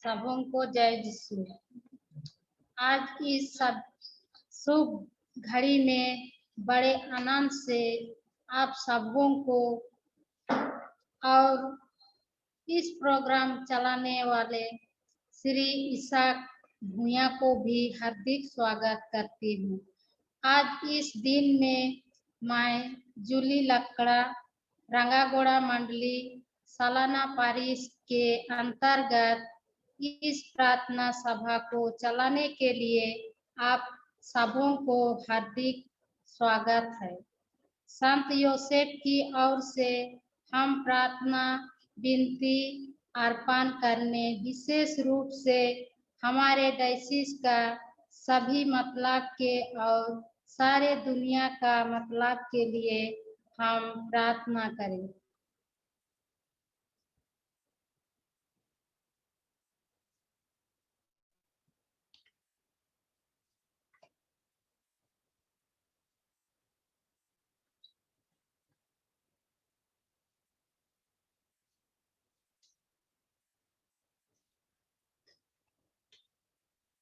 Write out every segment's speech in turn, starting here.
सबों को जय यीशु। आज इस सब शुभ घड़ी में बड़े आनंद से आप सबों को और इस प्रोग्राम चलाने वाले श्री इसाक भूया को भी हार्दिक स्वागत करती हूँ। आज इस दिन में मैं जूली लकड़ा रंगागोड़ा मंडली सालाना पारिश के अंतर्गत इस प्रार्थना सभा को चलाने के लिए आप सबों को हार्दिक स्वागत है। संत योसेफ की ओर से हम प्रार्थना विनती अर्पण करने विशेष रूप से हमारे डायसिस का सभी मतलब के और सारे दुनिया का मतलब के लिए हम प्रार्थना करें।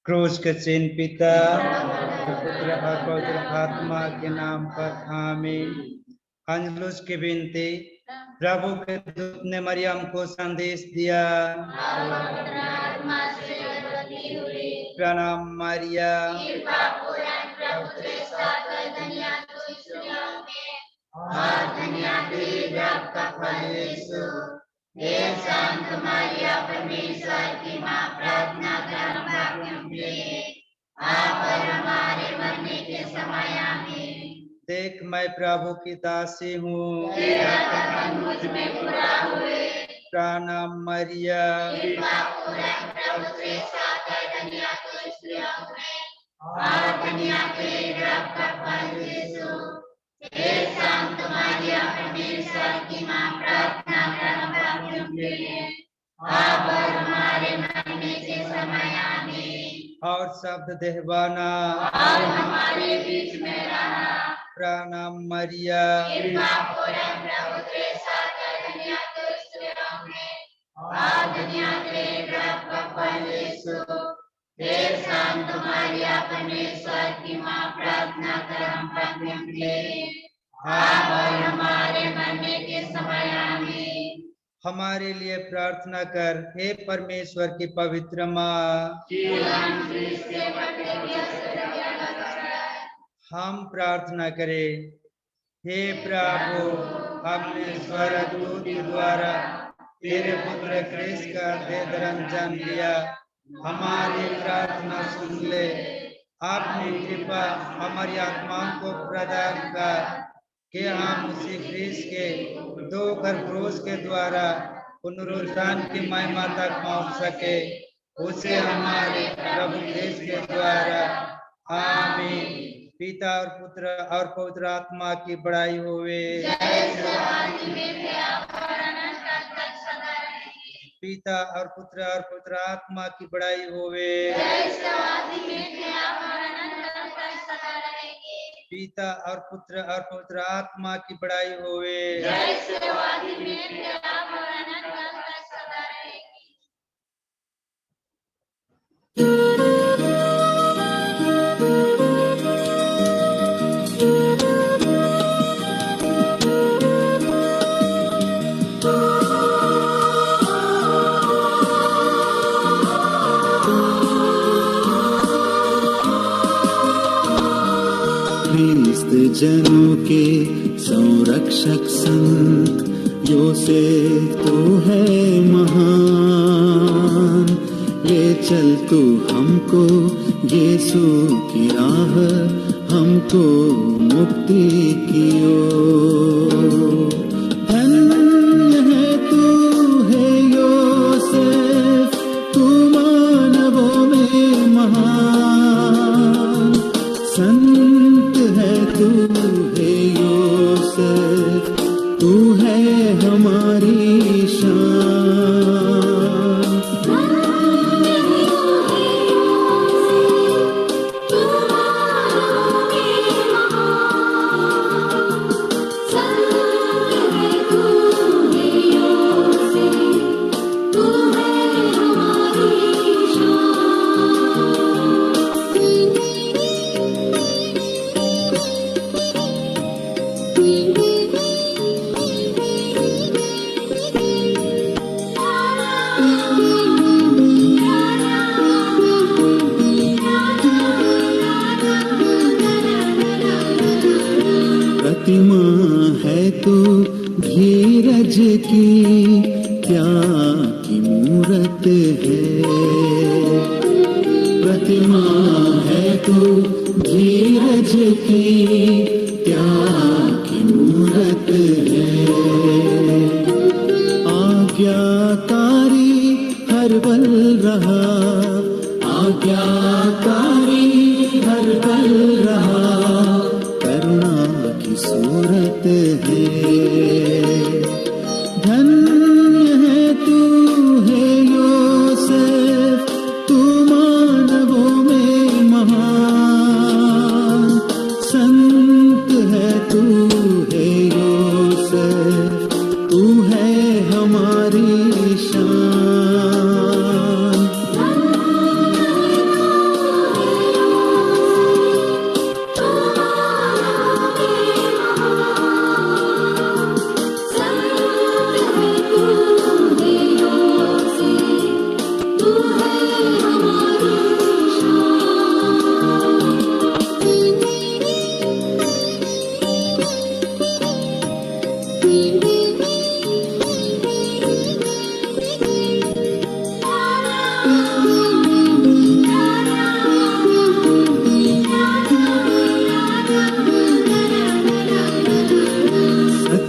क्रूस के चिन्ह पिता पुत्र और पवित्र आत्मा के नाम पर आमीन। अंजलुस की विनती। प्रभु के दूत ने मरियम को संदेश दिया, प्रणाम मारिया, हे संत मरिया परमेश्वर की मां, प्रार्थना कर हम आप और हमारे मरने के समय आमीन। देख मैं प्रभु की दासी हूँ, तेरा कथन मुझ में पूरा हुए। प्रणाम मारिया, प्रभु के साथ है, दुनिया की स्त्रियों में और दुनिया के गर्भ का फल यीशु। हे संत मरिया परमेश्वर की मां, प्रार्थना कर हम पापियों के लिए अब और हमारे मरने के समय आमीन। और शब्द देहबाना और हमारे बीच में रहना। प्रणाम मारिया, प्रभु के साथ है, दुनिया की स्त्रियों में और दुनिया के गर्भ का फल यीशु। हे संत मरिया परमेश्वर की मां, प्रार्थना कर हम पापियों के लिए अब और हमारे मरने के समय आमीन। हमारे लिए प्रार्थना कर हे परमेश्वर की पवित्र माँ। हम प्रार्थना करें। हे प्रभु, हमने स्वर्गदूत के द्वारा तेरे पुत्र क्रिस्त का दे धर्म जान लिया। हमारी प्रार्थना सुन ले। अपनी कृपा हमारी आत्माओं को प्रदान कर कि हम उसी क्रिस्त के दो क्रूस के द्वारा पुनरुत्थान की महिमा तक पहुंच सके। उसे हमारे प्रभु क्रिस्त के द्वारा आमीन। पिता और पुत्र और पवित्र आत्मा की बड़ाई होवे। पिता और पुत्र और पवित्र आत्मा की बड़ाई होवे। पिता और पुत्र और पवित्र आत्मा की बड़ाई होवे। जनों के संरक्षक संत योसेफ तू है महान। ले चल तू हमको यीशु की राह, हमको मुक्ति की ओर। धन्य है तू है योसेफ, तू मानवों में महान। संत है तू है योसेफ, तू है हमारी शान। तू है हमारी प्रतिमा है तू धीरज की, त्याग की मूरत है। प्रतिमा है तू धीरज की, त्याग की मूरत है। आज्ञाकारी हर पल रहा, आज्ञाकारी हर पल रहा, करुणा की सूरत है। धन्य है तू है योसेफ, तू मानवों में महान। संत है तू है योसेफ, तू है हमारी शान।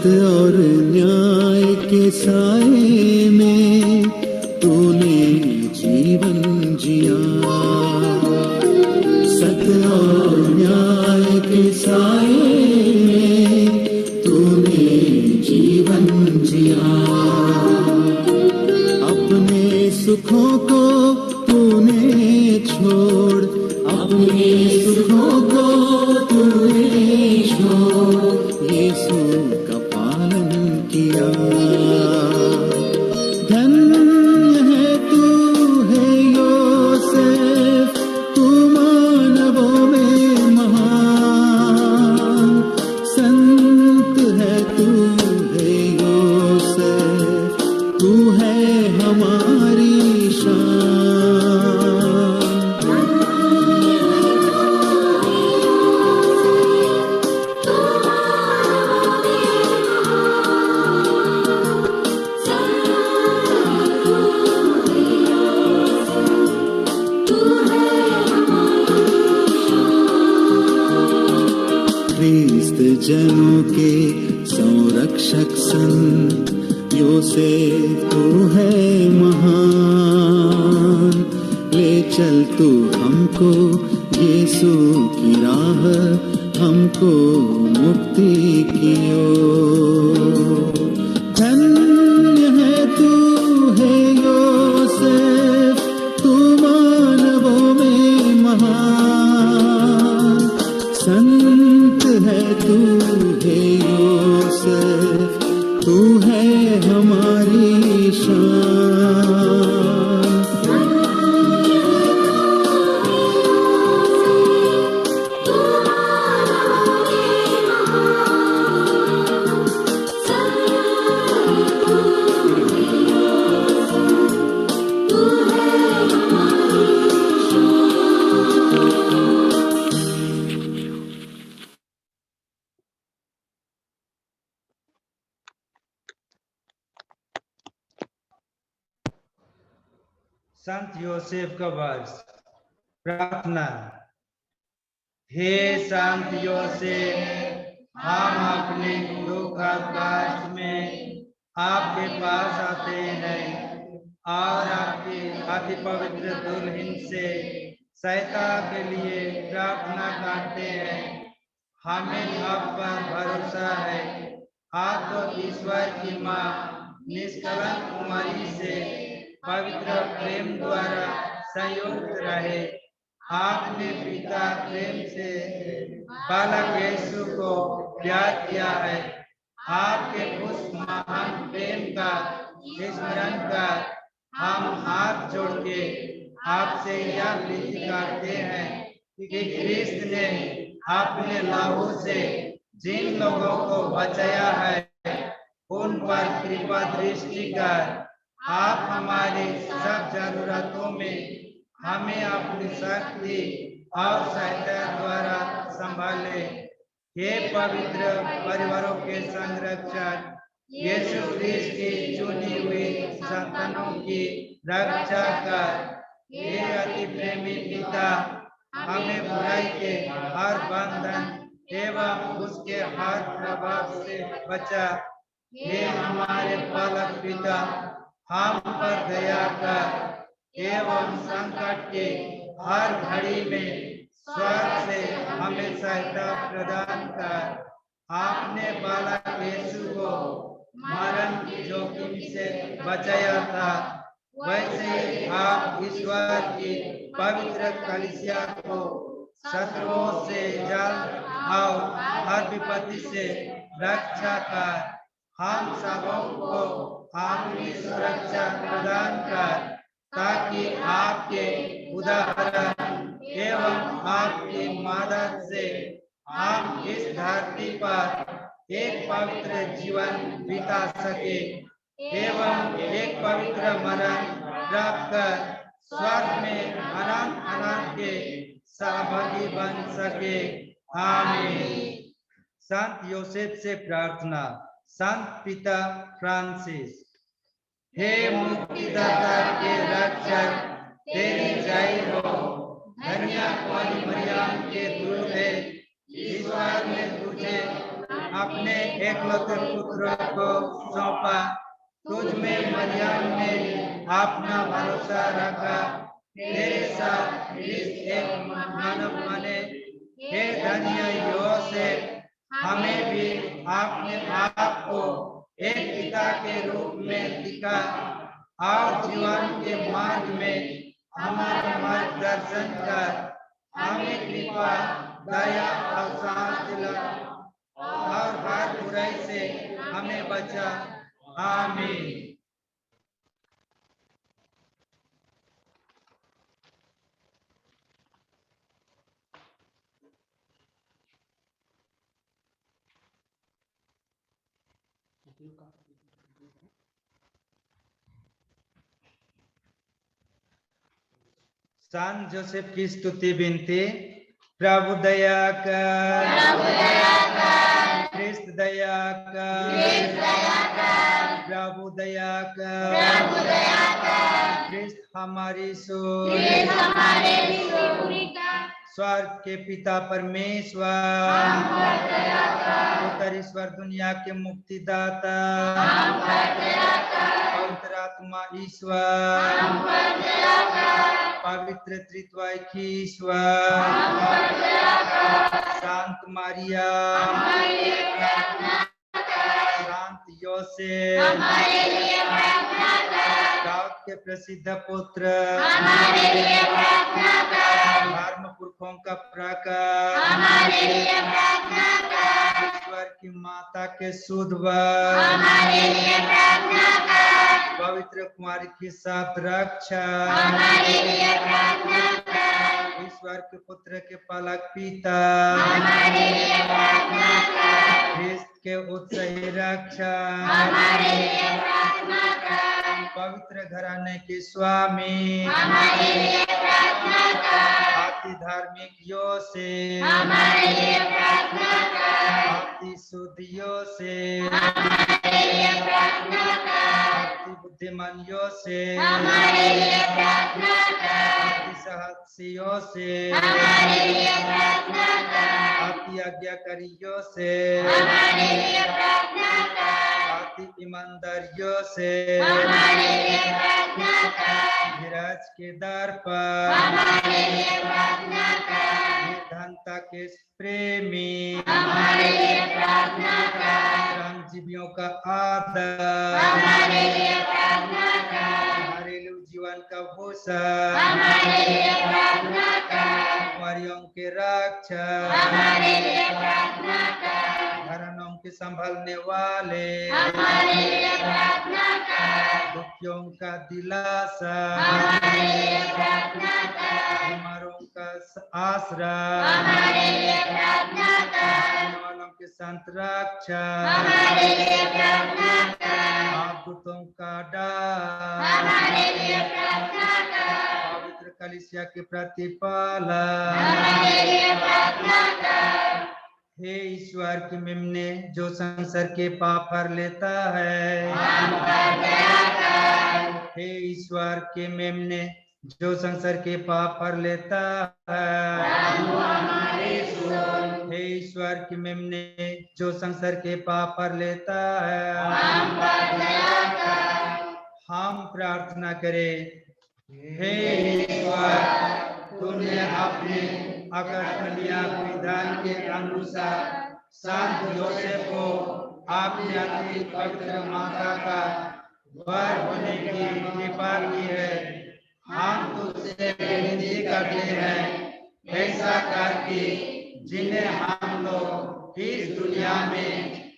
और न्याय के साए में तूने जीवन जिया। सत्य और न्याय के साए में तूने जीवन जिया। अपने सुखों को तूने छोड़, अपने सुखों को तूने छोड़, यीशु का पालन किया। धन्य है तू है योसेफ, तू मानवों में महान। संत है तू है योसेफ, तू है हमारी शान। ख्रीस्त जनों के संरक्षक संत योसेफ, तू है महान। ले चल तू हमको यीशु की राह, हमको मुक्ति की ओर। धन्य है तू है योसेफ, तू मानवों में महान। संत है तू है योसेफ, तू है हमारी शान। संत योसेफ का वर्ष। प्रार्थना। हे संत योसेफ, हम अपने दुख अवकाश में आपके पास आते हैं और आपकी अति पवित्र दुल्हन से सहायता के लिए प्रार्थना करते हैं। हमें आप पर भरोसा है। आप तो ईश्वर की मां निष्कलंक कुमारी से पवित्र प्रेम द्वारा संयुक्त रहे। आपने पिता प्रेम से बालक यीशु को प्यार किया है। आपके उस महान प्रेम का स्मरण कर हम हाथ जोड़ के आपसे यह विनती करते हैं कि ख्रिस्त ने अपने लहू से जिन लोगों को बचाया है उन पर कृपा दृष्टि कर आप हमारी सब जरूरतों में हमें अपनी शक्ति और सहायता द्वारा संभाले। हे पवित्र परिवारों के संरक्षक, यीशु ख्रिस्त की चुनी हुई संतानों की रक्षा कर। हे अति प्रेमी पिता, हमें बुराई के हर बंधन एवं उसके हर प्रभाव से बचा। हे हमारे पालक पिता, हम पर दया कर एवं संकट के हर घड़ी में स्वर्ग से हमें सहायता प्रदान कर। आपने बालक यीशु को मरण की जोखिम से बचाया था, वैसे ही आप ईश्वर की पवित्र कलीसिया को शत्रुओं से जल और हर विपत्ति से रक्षा कर। हम सबों को आपकी सुरक्षा प्रदान कर, ताकि आपके उदाहरण एवं आपकी मदद से हम इस धरती पर एक पवित्र जीवन बिता सके एवं एक पवित्र मरण प्राप्त कर स्वर्ग में अनंत अनंत के सहभागी बन सके। आमीन। संत योसेफ से प्रार्थना। संत पिता फ्रांसिस। हे मुक्तिदाता के रक्षक, तेरी जय हो। धन्य कुंवारी मरियम के दूल्हे, ईश्वर ने तुझे अपने एकलौते पुत्र को सौंपा। तुझ में मरियम ने अपना भरोसा रखा। तेरे साथ ख्रिस्त एक मानव बने। हे धन्य योसेफ, हमें भी अपने आप को एक पिता के रूप में दिखा और जीवन के मार्ग में हमारा मार्गदर्शन कर। हमें कृपा, दया और साहस दिला और हर बुराई से हमें बचा। आमीन। संत जोसेफ की स्तुति विनती। प्रभु दया कर, ख्रिस्त दया कर, प्रभु दया कर, ख्रिस्त हमारी सुन। स्वर्ग के पिता परमेश्वर, पुत्र ईश्वर दुनिया के मुक्तिदाता, पवित्र आत्मा ईश्वर, पवित्र त्रित्वाय की ईश्वर, शांत मारिया, शांत योसेफ, दाऊद के प्रसिद्ध पुत्र, धर्म पुरखों का प्रकाश, ईश्वर की माता के शुद्ध वंश, पवित्र कुमारी की साथ रक्षा, ईश्वर के पुत्र के पालक पिता, ख्रिस्त के उत्साही रक्षा, पवित्र घराने के स्वामी, अति धार्मिक योसेफ, अति शुद्ध योसेफ, अति बुद्धिमान योसेफ, अति साहसी योसेफ, अति आज्ञाकारी योसेफ, अति ईमानदार योसेफ, विराज के दर पर निर्धनता के प्रेमी, श्रमजीवियों का आदर, घरेलू जीवन का भूषण, कुंवारियों के रक्षक, घरानों के संभालने वाले, दुखियों का दिलासा, बीमारों का आसरा, वालों के संत रक्षा, दूतों का डाल, पवित्र कलीसिया के प्रतिपालक, हे ईश्वर की मेमने जो संसार के पाप हर लेता है, हम पर दया कर। हे ईश्वर के मेमने जो संसार के पाप हर लेता है, प्रभु हमारी सुन। हे ईश्वर की मेमने जो संसार के पाप हर लेता है, हम पर दया कर। हम प्रार्थना करें। हे ईश्वर, तूने अपने अकस्मरणीय विधान के अनुसार संत योसेफ को अपनी अति पवित्र माता का वर होने की कृपा की है। हम तुझसे विनती करते हैं, ऐसा कर कि जिन्हें हम लोग इस दुनिया में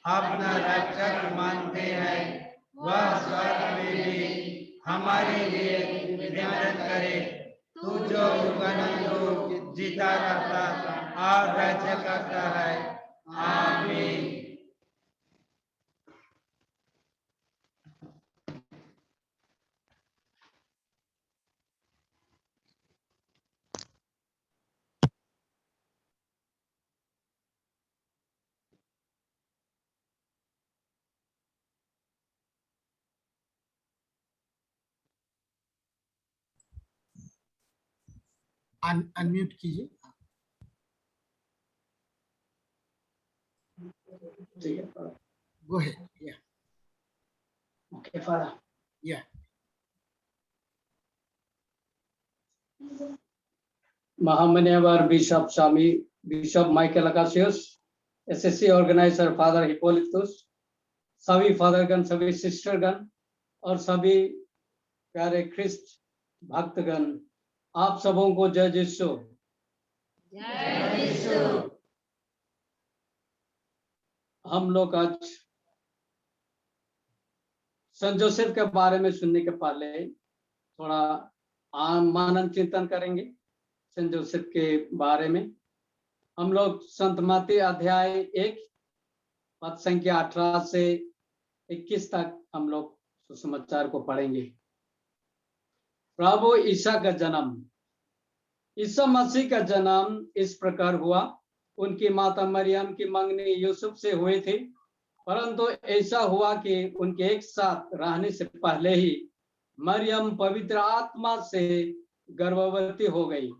अपना रक्षक मानते हैं, वह स्वर्ग में भी हमारे लिए निवेदन करे। तू जो युगानुयुग जीता करता और राज्य करता है। आमीन। अनम्यूट कीजिए। Go ahead. Yeah. Okay, Father. Yeah. Mahamanyawar Bishop Swami, Bishop Michael Acacius, SSC organizer Father Hippolytus, सभी फादरगण, सभी सिस्टरगण और सभी प्यारे ख्रिस्ट भक्तगण, आप सबों को जय यीशु। जय यीशु। हम लोग आज संत जोसेफ के बारे में सुनने के पहले थोड़ा मानन चिंतन करेंगे। संत जोसेफ के बारे में हम लोग संत मत्ती अध्याय 1 पद संख्या 18 से 21 तक हम लोग सुसमाचार को पढ़ेंगे। प्रभु ईसा का जन्म। ईसा मसीह का जन्म इस प्रकार हुआ। उनकी माता मरियम की मंगनी यूसुफ से हुई थी, परंतु ऐसा हुआ कि उनके एक साथ रहने से पहले ही मरियम पवित्र आत्मा से गर्भवती हो गई।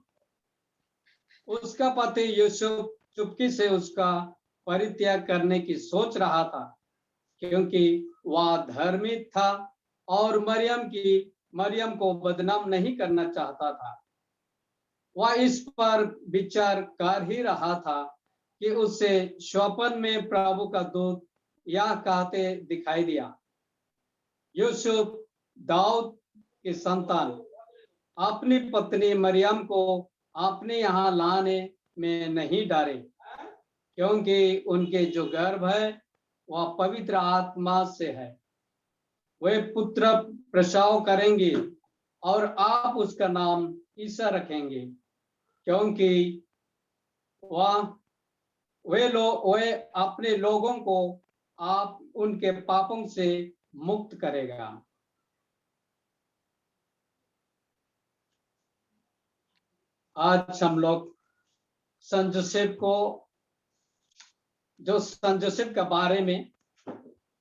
उसका पति यूसुफ चुपके से उसका परित्याग करने की सोच रहा था, क्योंकि वह धर्मी था और मरियम को बदनाम नहीं करना चाहता था। वह इस पर विचार कर ही रहा था कि उसे स्वप्न में प्रभु का दूत यह कहते दिखाई दिया, यूसुफ दाऊद की संतान, अपनी पत्नी मरियम को अपने यहाँ लाने में नहीं डरे, क्योंकि उनके जो गर्भ है वह पवित्र आत्मा से है। वे पुत्र प्रसव करेंगे और आप उसका नाम ईसा रखेंगे, क्योंकि वे अपने लोगों को आप उनके पापों से मुक्त करेगा। आज हम लोग संत जोसेफ के बारे में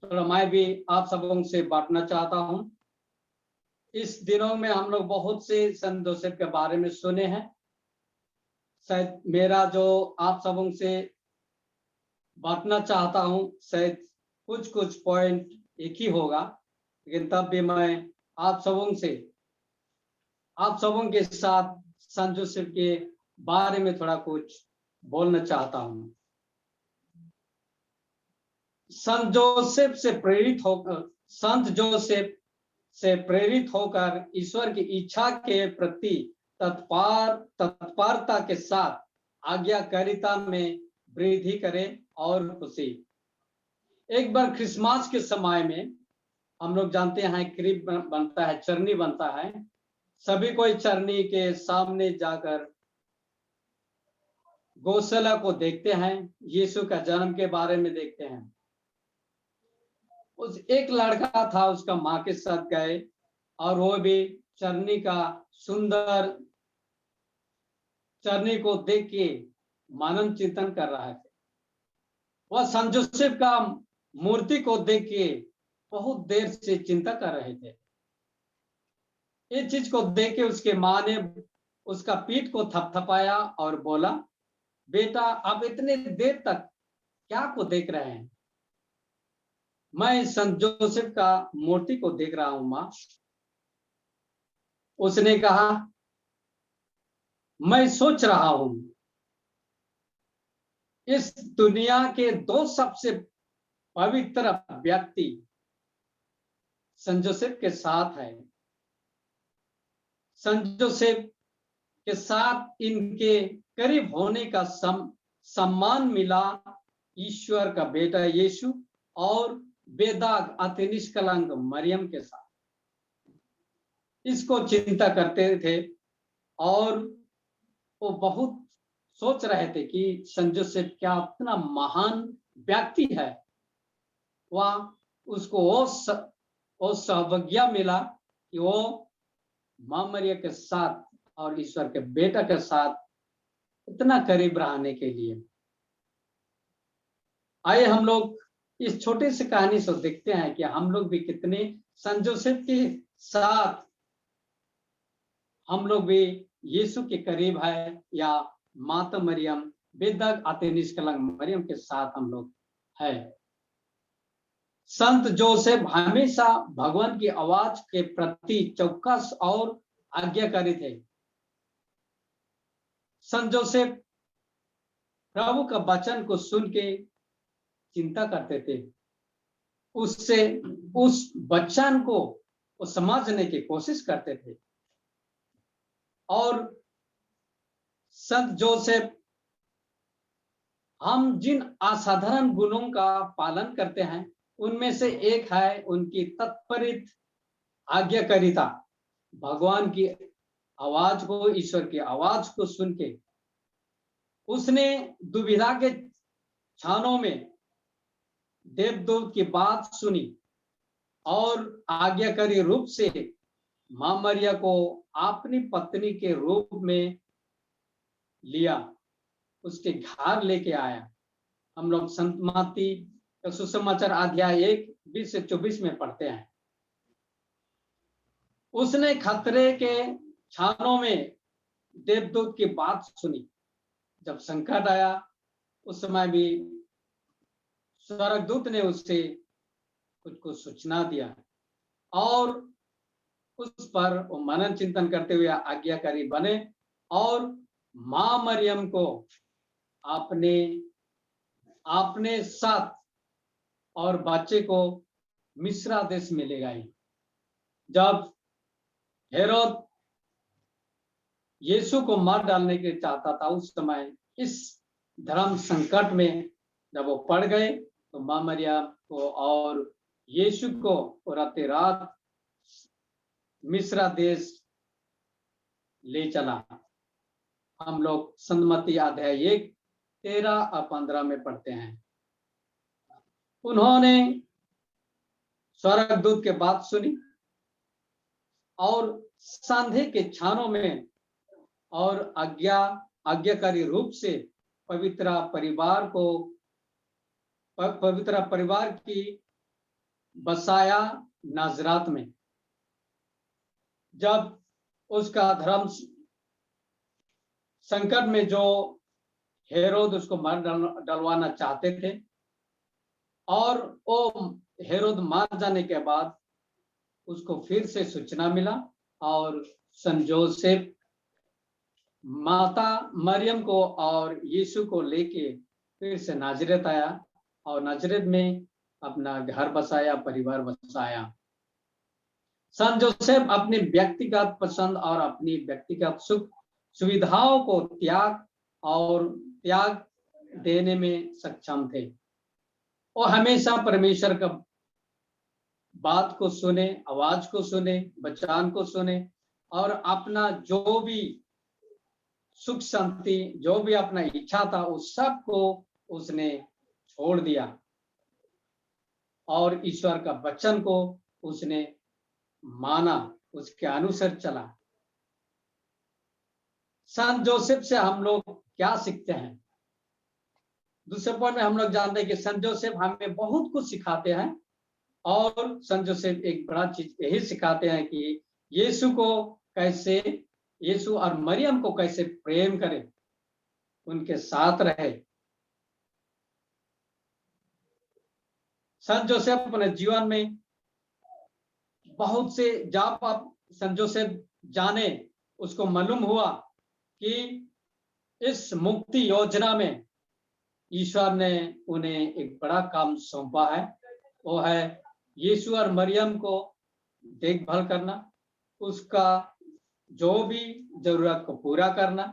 थोड़ा मैं भी आप सबों से बांटना चाहता हूं। इस दिनों में हम लोग बहुत से संत जोसेफ के बारे में सुने हैं। शायद मेरा जो आप सबों से बांटना चाहता हूं शायद कुछ पॉइंट एक ही होगा, लेकिन तब भी मैं आप सबों के साथ संत जोसेफ के बारे में थोड़ा कुछ बोलना चाहता हूं। संत जोसेफ से प्रेरित होकर ईश्वर की इच्छा के प्रति तत्परता के साथ आज्ञाकारिता में वृद्धि करें और खुशी। एक बार क्रिसमस के समय में हम लोग जानते हैं क्रीब बनता है, चरनी बनता है। सभी कोई चरनी के सामने जाकर गौशाला को देखते हैं, यीशु का जन्म के बारे में देखते हैं। उस एक लड़का था, उसका माँ के साथ गए और वो भी चरनी का सुंदर चरनी को देख के मनन चिंतन कर रहा है। वह संत जोसेफ का मूर्ति को देख के बहुत देर से चिंता कर रहे थे। इस चीज को देख के उसके माँ ने उसका पीठ को थपथपाया और बोला, बेटा आप इतने देर तक क्या को देख रहे हैं? मैं संत जोसेफ का मूर्ति को देख रहा हूं माँ। उसने कहा, मैं सोच रहा हूं इस दुनिया के दो सबसे पवित्र व्यक्ति संत जोसेफ के साथ है। संत जोसेफ के साथ इनके करीब होने का सम्मान मिला ईश्वर का बेटा यीशु और बेदाग अति निष्कलंक मरियम के साथ। इसको चिंता करते थे और वो बहुत सोच रहे थे कि संत जोसेफ क्या इतना महान व्यक्ति है। वह उसको वो सौभाग्य मिला कि वो मां मरियम के साथ और ईश्वर के बेटा के साथ इतना करीब रहने के लिए। आइए हम लोग इस छोटी सी कहानी से देखते हैं कि हम लोग भी कितने संत जोसेफ के साथ हम लोग भी यीशु के करीब है, या माता मरियम बेदाग अति निष्कलंक मरियम के साथ हम लोग है। संत जोसेफ हमेशा भगवान की आवाज के प्रति चौकस और आज्ञाकारी थे। संत जोसेफ प्रभु का वचन को सुन के चिंता करते थे, उससे उस वचन को वो समझने की कोशिश करते थे। और संत जोसेफ हम जिन असाधारण गुणों का पालन करते हैं उनमें से एक है उनकी तत्परित आज्ञाकारिता। भगवान की आवाज को, ईश्वर की आवाज को सुन के उसने दुविधा के क्षणों में देवदूत की बात सुनी और आज्ञाकारी रूप से मां मरिया को अपनी पत्नी के रूप में लिया, उसके घर लेके आया। हम लोग संत मत्ती का सुसमाचार अध्याय 1 से 24 में पढ़ते हैं। उसने खतरे के क्षणों में देवदूत की बात सुनी। जब संकट आया उस समय भी स्वर्गदूत ने उससे कुछ सूचना दिया और उस पर वो मनन चिंतन करते हुए आज्ञाकारी बने और मां मरियम को अपने साथ और बच्चे को मिस्र देश में ले गए। जब हेरोद यीशु को मार डालने के चाहता था, उस समय इस धर्म संकट में जब वो पड़ गए तो मां मरियम को और यीशु को रात रात मिस्र देश ले चला। हम लोग संत मत्ती अध्याय 1 13 और 15 में पढ़ते हैं। उन्होंने स्वर्गदूत के बात सुनी और संधे के क्षणों में और आज्ञाकारी रूप से पवित्र परिवार की बसाया नाजरात में। जब उसका धर्म संकट में जो हेरोद उसको मार डलवाना चाहते थे और वो हेरोद मार जाने के बाद उसको फिर से सूचना मिला और संत जोसेफ माता मरियम को और यीशु को लेके फिर से नाजरेत आया और नाजरेत में अपना घर बसाया, परिवार बसाया। संत जोसेफ अपनी व्यक्तिगत पसंद और अपनी व्यक्तिगत सुख सुविधाओं को त्याग देने में सक्षम थे। वो हमेशा परमेश्वर का बात को सुने, आवाज को सुने, वचन को सुने और अपना जो भी सुख शांति, जो भी अपना इच्छा था, उस सब को उसने छोड़ दिया और ईश्वर का वचन को उसने माना, उसके अनुसार चला। संत जोसेफ से हम लोग क्या सीखते हैं? दूसरे पॉइंट में हम लोग जानते हैं कि संत जोसेफ हमें बहुत कुछ सिखाते हैं, और संत जोसेफ एक बड़ा चीज यही सिखाते हैं कि यीशु को कैसे, यीशु और मरियम को कैसे प्रेम करें, उनके साथ रहे। संत जोसेफ अपने जीवन में बहुत से, जब आप संत जोसेफ जाने, उसको मालूम हुआ कि इस मुक्ति योजना में ईश्वर ने उन्हें एक बड़ा काम सौंपा है, वो है यीशु और मरियम को देखभाल करना, उसका जो भी जरूरत को पूरा करना।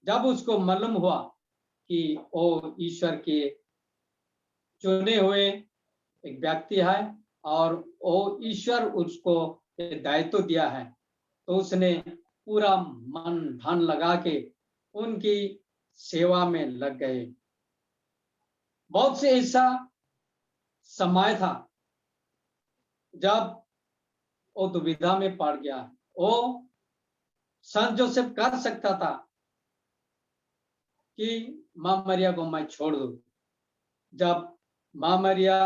जब उसको मालूम हुआ कि वो ईश्वर के चुने हुए एक व्यक्ति है और वो ईश्वर उसको दायित्व दिया है, तो उसने पूरा मन धन लगा के उनकी सेवा में लग गए। बहुत से ऐसा समय था जब वो दुविधा में पड़ गया। वो संत जोसेफ कर सकता था कि मां मरिया को मैं छोड़ दूं। जब मां मरिया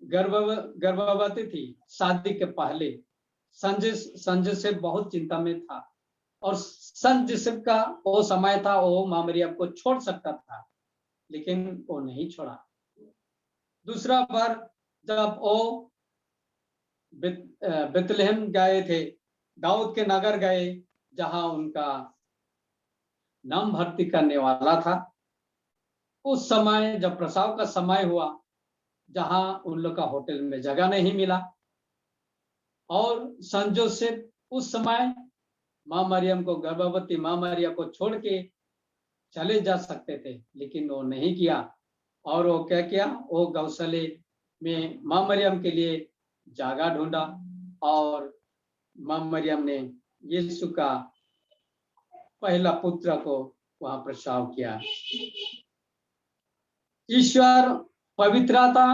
गर्भवती थी, शादी के पहले, संत जोसेफ बहुत चिंता में था, और संत जोसेफ का वो समय था वो मां मरिया को छोड़ सकता था, लेकिन वो नहीं छोड़ा। दूसरा बार जब वो बेतलेहम गए थे, दाऊद के नगर गए, जहां उनका नाम भर्ती करने वाला था, उस समय जब प्रसव का समय हुआ, जहां उन लोग का होटल में जगह नहीं मिला, और संत जोसेफ उस समय मां मरियम को, गर्भवती मां मरिया को छोड़ के चले जा सकते थे, लेकिन वो नहीं किया। और वो क्या किया, वो गौशाले में मां मरियम के लिए जगह ढूंढा, और मां मरियम ने यीशु का पहला पुत्र को वहां प्रसव किया। ईश्वर पवित्रता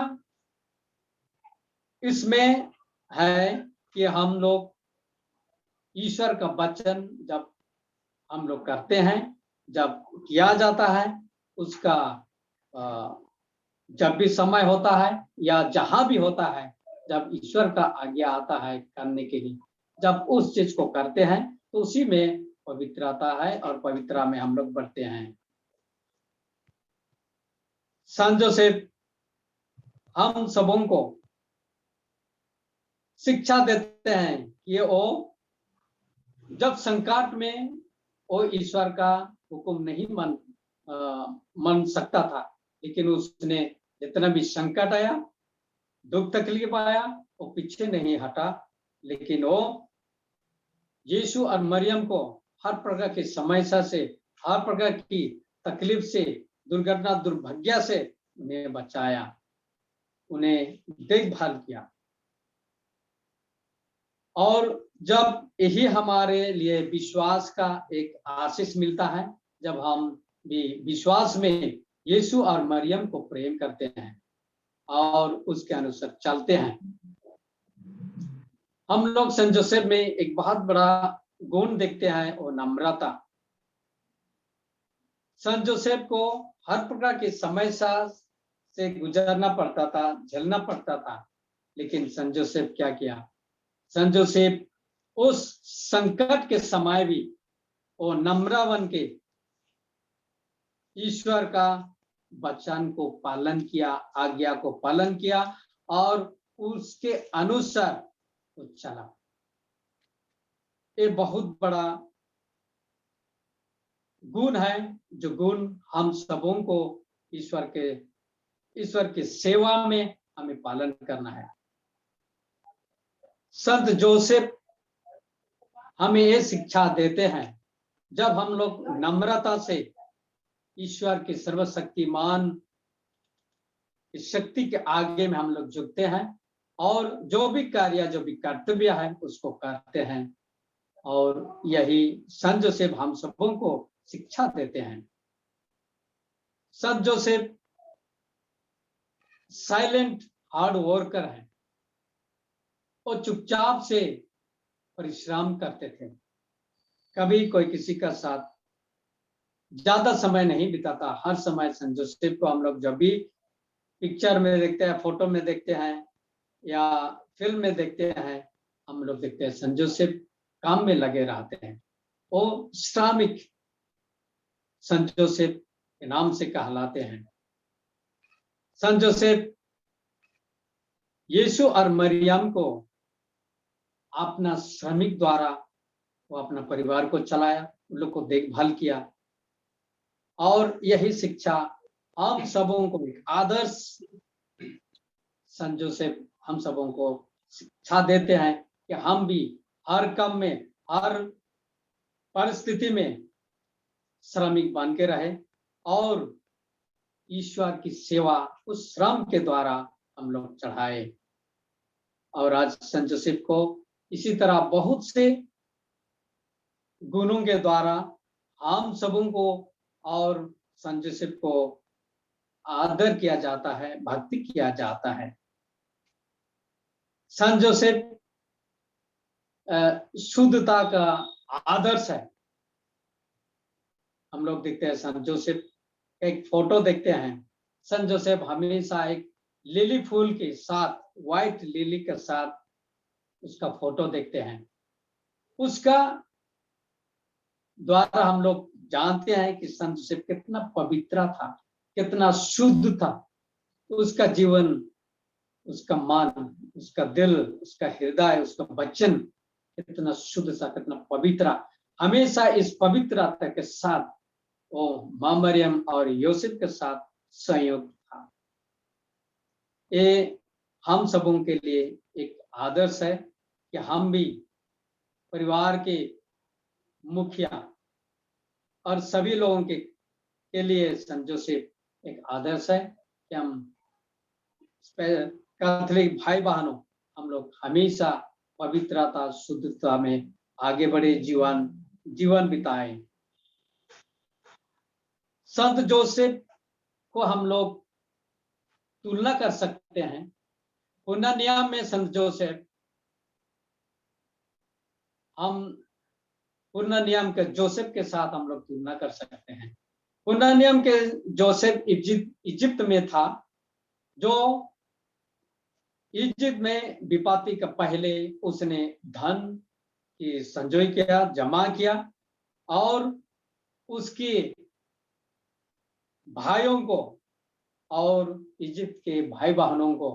इसमें है कि हम लोग ईश्वर का वचन जब हम लोग करते हैं, जब किया जाता है, उसका जब भी समय होता है या जहां भी होता है, जब ईश्वर का आज्ञा आता है करने के लिए, जब उस चीज को करते हैं, तो उसी में पवित्रता है और पवित्रता में हम लोग बढ़ते हैं। संत जोसेफ हम सबों को शिक्षा देते हैं कि वो जब संकट में वो ईश्वर का हुक्म नहीं मान सकता था, लेकिन उसने जितना भी संकट आया, दुख तकलीफ आया, वो पीछे नहीं हटा, लेकिन वो यीशु और मरियम को हर प्रकार की समस्या से, हर प्रकार की तकलीफ से, दुर्घटना दुर्भाग्य से उन्हें बचाया, उन्हें देखभाल किया। और जब यही हमारे लिए विश्वास का एक आशीष मिलता है, जब हम भी विश्वास में यीशु और मरियम को प्रेम करते हैं और उसके अनुसार चलते हैं। हम लोग संत जोसेफ में एक बहुत बड़ा गुण देखते हैं, वो नम्रता। संत जोसेफ को हर प्रकार की समस्या से गुजरना पड़ता था, झेलना पड़ता था, लेकिन संत जोसेफ क्या किया, संत जोसेफ उस संकट के समय भी वो नम्र बन के ईश्वर का वचन को पालन किया, आज्ञा को पालन किया और उसके अनुसार वो चला। ये बहुत बड़ा गुण है, जो गुण हम सबों को ईश्वर की सेवा में हमें पालन करना है। संत जोसेफ हमें ये शिक्षा देते हैं, जब हम लोग नम्रता से ईश्वर की सर्वशक्तिमान इस शक्ति के आगे में हम लोग झुकते हैं और जो भी कार्य, जो भी कर्तव्य है उसको करते हैं, और यही संत जोसेफ हम सबों को शिक्षा देते हैं। संत जोसेफ साइलेंट हार्ड वर्कर है, वो चुपचाप से परिश्रम करते थे। कभी कोई किसी का साथ ज्यादा समय नहीं बिताता। हर समय सेंट जोसेफ को हम लोग जब भी पिक्चर में देखते हैं, फोटो में देखते हैं या फिल्म में देखते हैं, हम लोग देखते हैं सेंट जोसेफ काम में लगे रहते हैं। वो श्रमिक सेंट जोसेफ के नाम से कहलाते हैं। सेंट जोसेफ यीशु और मरियम को अपना श्रमिक द्वारा वो अपना परिवार को चलाया, उन लोग को देखभाल किया, और यही शिक्षा हम सबों को एक आदर्श सेंट जोसेफ हम सबों को शिक्षा देते हैं कि हम भी हर काम में, हर परिस्थिति में श्रमिक बन के रहे और ईश्वर की सेवा उस श्रम के द्वारा हम लोग चढ़ाए। और आज सेंट जोसेफ को इसी तरह बहुत से गुणों के द्वारा हम सबों को और सेंट जोसेफ को आदर किया जाता है, भक्ति किया जाता है। सेंट जोसेफ शुद्धता का आदर्श है। हम लोग देखते हैं सेंट जोसेफ, एक फोटो देखते हैं, सेंट जोसेफ हमेशा एक लिली फूल के साथ, व्हाइट लिली के साथ उसका फोटो देखते हैं। उसका द्वारा हम लोग जानते हैं कि सेंट जोसेफ कितना पवित्र था, कितना शुद्ध था। उसका जीवन, उसका मन, उसका दिल, उसका हृदय, उसका वचन कितना शुद्ध था, कितना पवित्र। हमेशा इस पवित्रता के साथ वो मां मरियम और यूसुफ के साथ संयुक्त था। ये हम सबों के लिए एक आदर्श है कि हम भी परिवार के मुखिया और सभी लोगों के लिए सेंट जोसेफ एक आदर्श है कि हम कैथोलिक भाई बहनों, हम लोग हमेशा पवित्रता, शुद्धता में आगे बढ़े, जीवन बिताए। संत जोसेफ को हम लोग तुलना कर सकते हैं पुराने नियम में संत जोसेफ, हम पुराने नियम के जोसेफ के साथ हम लोग तुलना कर सकते हैं। पुराने नियम के जोसेफ इजिप्ट में था, जो इजिप्ट में विपत्ति का पहले उसने धन की संचय किया, जमा किया और उसके भाइयों को और इजिप्ट के भाई बहनों को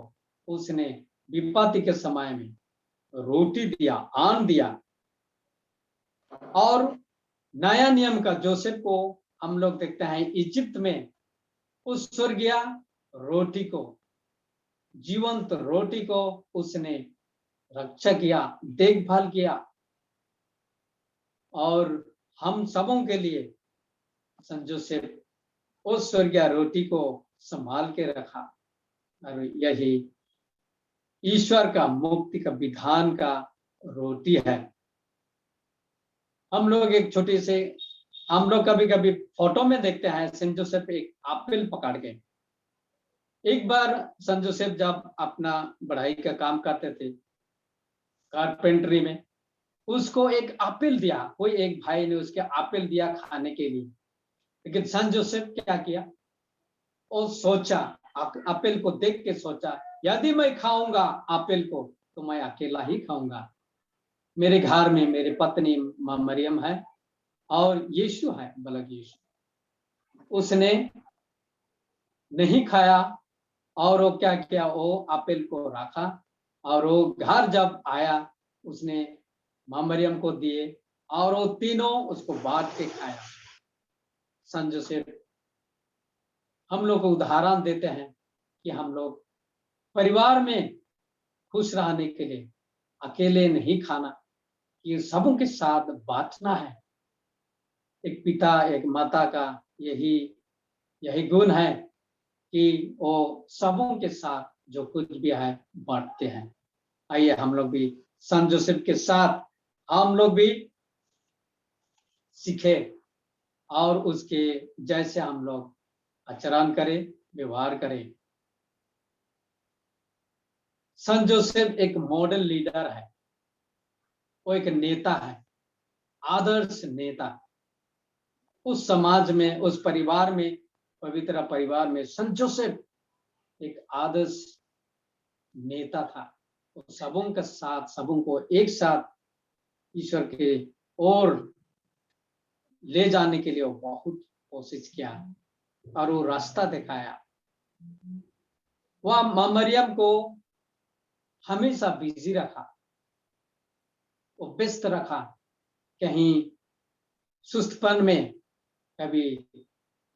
उसने विपत्ति के समय में रोटी दिया, अन्न दिया। और नया नियम का जोसेफ को हम लोग देखते हैं इजिप्ट में उस स्वर्गीय रोटी को, जीवंत रोटी को उसने रक्षा किया, देखभाल किया। और हम सबों के लिए संत जोसेफ उस स्वर्गीय रोटी को संभाल के रखा। और यही ईश्वर का मुक्ति का विधान का रोटी है। हम लोग एक छोटी से, हम लोग कभी कभी फोटो में देखते हैं सेंट जोसेफ एक एप्पल पकड़ के। एक बार सेंट जोसेफ जब अपना पढ़ाई का काम करते थे कारपेंटरी में, उसको एक एप्पल दिया, कोई एक भाई ने उसके एप्पल दिया खाने के लिए। लेकिन सेंट जोसेफ क्या किया, वो सोचा, एप्पल को देख के सोचा, यदि मैं खाऊंगा एप्पल को तो मैं अकेला ही खाऊंगा। मेरे घर में मेरी पत्नी मां मरियम है और यीशु है, बलक यीशु। उसने नहीं खाया और वो क्या किया, वो एप्पल को रखा और वो घर जब आया उसने मां मरियम को दिए और वो तीनों उसको बांट के खाया। संत जोसेफ हम लोग को उदाहरण देते हैं कि हम लोग परिवार में खुश रहने के लिए अकेले नहीं खाना, ये सबों के साथ बांटना है। एक पिता, एक माता का यही गुण है कि वो सबों के साथ जो कुछ भी है बांटते हैं। आइए हम लोग भी संत जोसेफ के साथ हम लोग भी सीखे और उसके जैसे हम लोग आचरण करें, व्यवहार करें। संत जोसेफ एक मॉडल लीडर है, वो एक नेता है, आदर्श नेता। उस समाज में, उस परिवार में, पवित्र परिवार में संत जोसेफ एक आदर्श नेता था। वो सबों के साथ, सबों को एक साथ ईश्वर के ओर ले जाने के लिए वो बहुत कोशिश किया और वो रास्ता दिखाया। वह मां मरियम को हमेशा बिजी रखा, वो व्यस्त रखा, कहीं सुस्तपन में कभी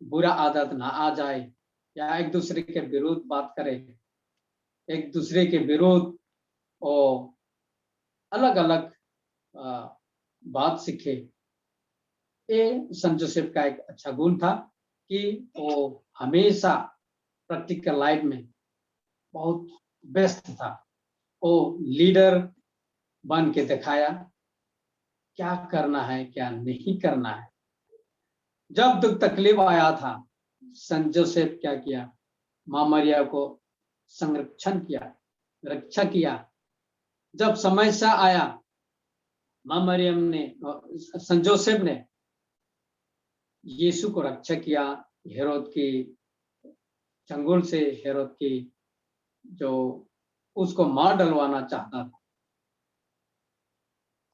बुरा आदत ना आ जाए या एक दूसरे के विरुद्ध बात करे, एक दूसरे के विरुद्ध और अलग अलग बात सीखे। ये संत जोसेफ का एक अच्छा गुण था कि वो हमेशा प्रैक्टिकल लाइफ में बहुत व्यस्त था। वो लीडर बन के दिखाया क्या करना है, क्या नहीं करना है। जब दुख तकलीफ आया था, संत जोसेफ क्या किया? मां मरिया को संरक्षण किया, रक्षा किया। जब समस्या आया, मां मरियम ने, संत जोसेफ ने यीशु को रक्षा किया हेरोद की चंगुल से, हेरोद की जो उसको मार डलवाना चाहता था।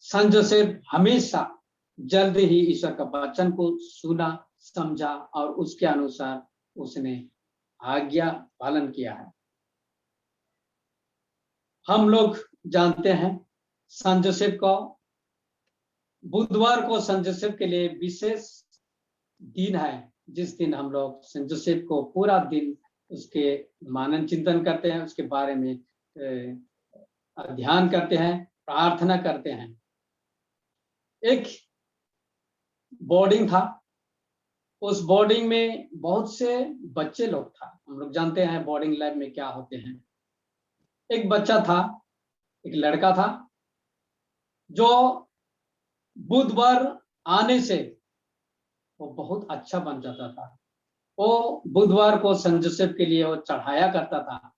संत जोसेफ हमेशा जल्द ही ईश्वर का वचन को सुना, समझा और उसके अनुसार उसने आज्ञा पालन किया है। हम लोग जानते हैं संत जोसेफ को, बुधवार को संत जोसेफ के लिए विशेष दिन है, जिस दिन हम लोग संत जोसेफ को पूरा दिन उसके मनन चिंतन करते हैं, उसके बारे में ध्यान करते हैं, प्रार्थना करते हैं। एक बोर्डिंग था, उस बोर्डिंग में बहुत से बच्चे लोग था। हम लोग जानते हैं बोर्डिंग लाइफ में क्या होते हैं। एक बच्चा था, एक लड़का था जो बुधवार आने से वो बहुत अच्छा बन जाता था। वो बुधवार को संत जोसेफ के लिए वो चढ़ाया करता था।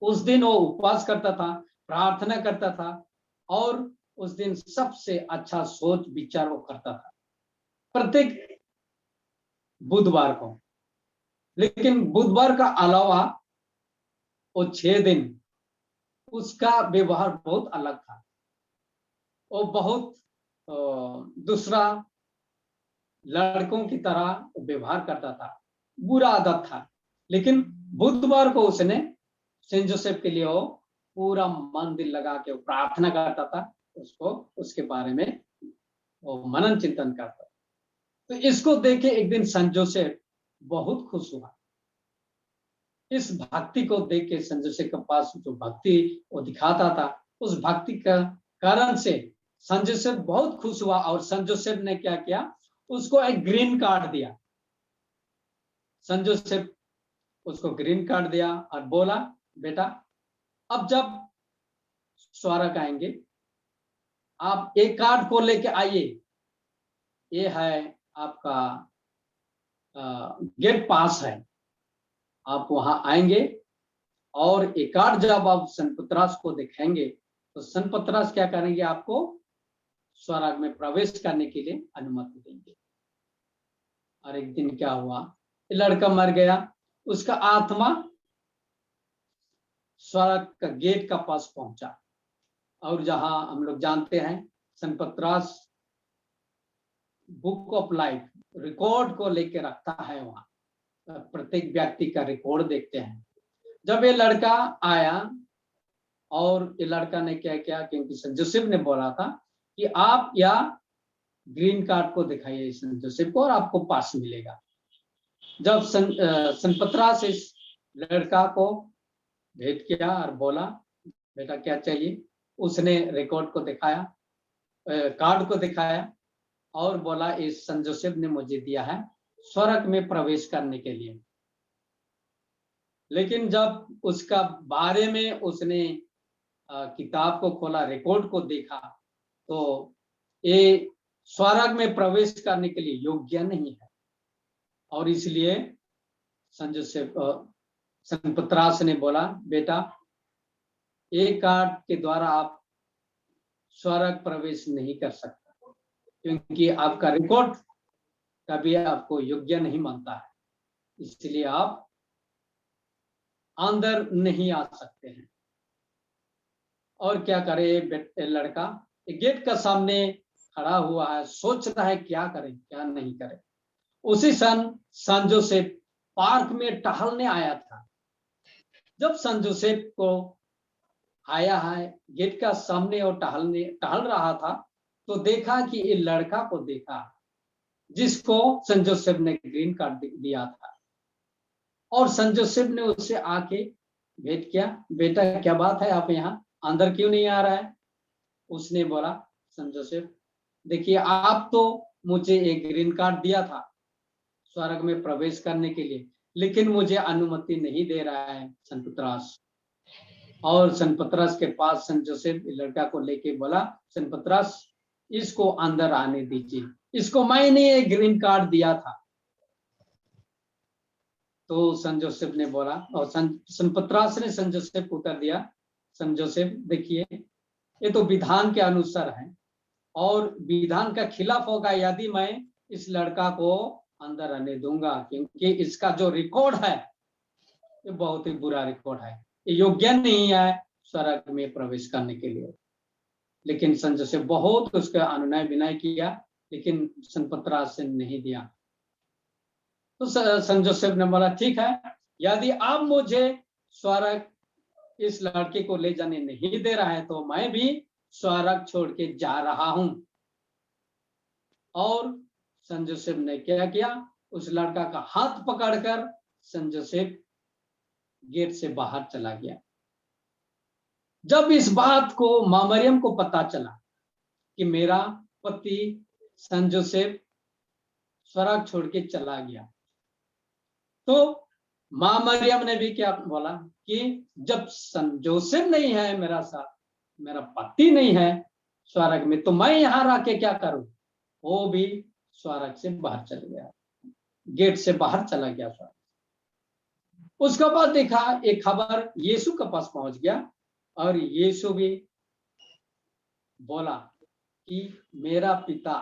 उस दिन वो उपवास करता था, प्रार्थना करता था और उस दिन सबसे अच्छा सोच विचार वो करता था प्रत्येक बुधवार को। लेकिन बुधवार का अलावा वो 6 दिन उसका व्यवहार बहुत अलग था। वो बहुत दूसरा लड़कों की तरह व्यवहार करता था, बुरा आदत था। लेकिन बुधवार को उसने सेंट जोसेफ के लिए वो पूरा मन दिल लगा के प्रार्थना करता था, उसको उसके बारे में वो मनन चिंतन करता। तो इसको देखे एक दिन संत जोसेफ बहुत खुश हुआ। इस भक्ति को देख के संत जोसेफ के पास जो भक्ति वो दिखाता था, उस भक्ति का कारण से संत जोसेफ बहुत खुश हुआ और संत जोसेफ ने क्या किया? उसको एक ग्रीन कार्ड दिया। संत जोसेफ उसको ग्रीन कार्ड दिया और बोला, बेटा अब जब स्वर्ग आएंगे आप एक कार्ड को लेके आइए, ये है आपका गेट पास है, आप वहां आएंगे और एक कार्ड जब आप संत पतरस को दिखाएंगे तो संत पतरस क्या करेंगे? आपको स्वर्ग में प्रवेश करने के लिए अनुमति देंगे। और एक दिन क्या हुआ? लड़का मर गया, उसका आत्मा स्वर्ग का गेट का पास पहुंचा और जहां हम लोग जानते हैं संत पतरस बुक ऑफ लाइफ रिकॉर्ड को लेके रखता है, वहां प्रत्येक व्यक्ति का रिकॉर्ड देखते हैं। जब ये लड़का आया और ये लड़का ने क्या किया, क्योंकि संत जोसेफ ने बोला था कि आप या ग्रीन कार्ड को दिखाइए संत जोसेफ को और आपको पास मिलेगा। जब संत पतरस इस लड़का को भेंट किया और बोला, बेटा क्या चाहिए? उसने रिकॉर्ड को दिखाया, कार्ड को दिखाया और बोला, इस संत जोसेफ ने मुझे दिया है स्वर्ग में प्रवेश करने के लिए। लेकिन जब उसका बारे में उसने किताब को खोला, रिकॉर्ड को देखा, तो ये स्वर्ग में प्रवेश करने के लिए योग्य नहीं है। और इसलिए संत जोसेफ संत पतरस ने बोला, बेटा एक कार्ड के द्वारा आप स्वर्ग प्रवेश नहीं कर सकते, क्योंकि आपका रिकॉर्ड कभी आपको योग्य नहीं मानता है, इसलिए आप अंदर नहीं आ सकते हैं। और क्या करे, लड़का गेट का सामने खड़ा हुआ है, सोच रहा है क्या करे क्या नहीं करे। उसी सन जोसेफ पार्क में टहलने आया था। जब सन जोसेफ को आया है गेट का सामने और टहल रहा था, तो देखा कि ये लड़का को देखा जिसको सन जोसेफ ने ग्रीन कार्ड दिया था। और सन जोसेफ ने उससे आके भेंट किया, बेटा क्या बात है, आप यहाँ अंदर क्यों नहीं आ रहा है। उसने बोला, सन जोसेफ देखिए, आप तो मुझे एक ग्रीन कार्ड दिया था स्वर्ग में प्रवेश करने के लिए, लेकिन मुझे अनुमति नहीं दे रहा है सन पतरस। और सन पतरस के पास सन जोसेफ लड़का को लेके बोला, सन पतरस इसको अंदर आने दीजिए, इसको मैंने एक ग्रीन कार्ड दिया था। तो सन जोसेफ ने बोला, और सन पतरस ने सन जोसेफ को उत्तर दिया, सन जोसेफ देखिए, ये तो विधान के अनुसार है और विधान का खिलाफ होगा यदि मैं इस लड़का को अंदर आने दूंगा, क्योंकि इसका जो रिकॉर्ड है ये बहुत ही बुरा रिकॉर्ड है, ये योग्य नहीं है स्वर्ग में प्रवेश करने के लिए। लेकिन सन जोसेफ बहुत उसका अनुनय विनय किया, लेकिन सन पतरस ने नहीं दिया। तो सन जोसेफ ने बोला, ठीक है, यदि आप मुझे स्वर्ग इस लड़के को ले जाने नहीं दे रहा है तो मैं भी स्वर्ग छोड़ के जा रहा हूं। और सन जोसेफ ने क्या किया, उस लड़का का हाथ पकड़कर सन जोसेफ गेट से बाहर चला गया। जब इस बात को मां मरियम को पता चला कि मेरा पति सन जोसेफ स्वर्ग छोड़ के चला गया, तो मां मरियम ने भी क्या बोला कि जब सन जोसेफ नहीं है मेरा साथ, मेरा पति नहीं है स्वर्ग में, तो मैं यहां रह के क्या करूं। वो भी स्वर्ग से बाहर चल गया, गेट से बाहर चला गया स्वर्ग। उसके बाद देखा एक खबर यीशु के पास पहुंच गया, और यीशु भी बोला कि मेरा पिता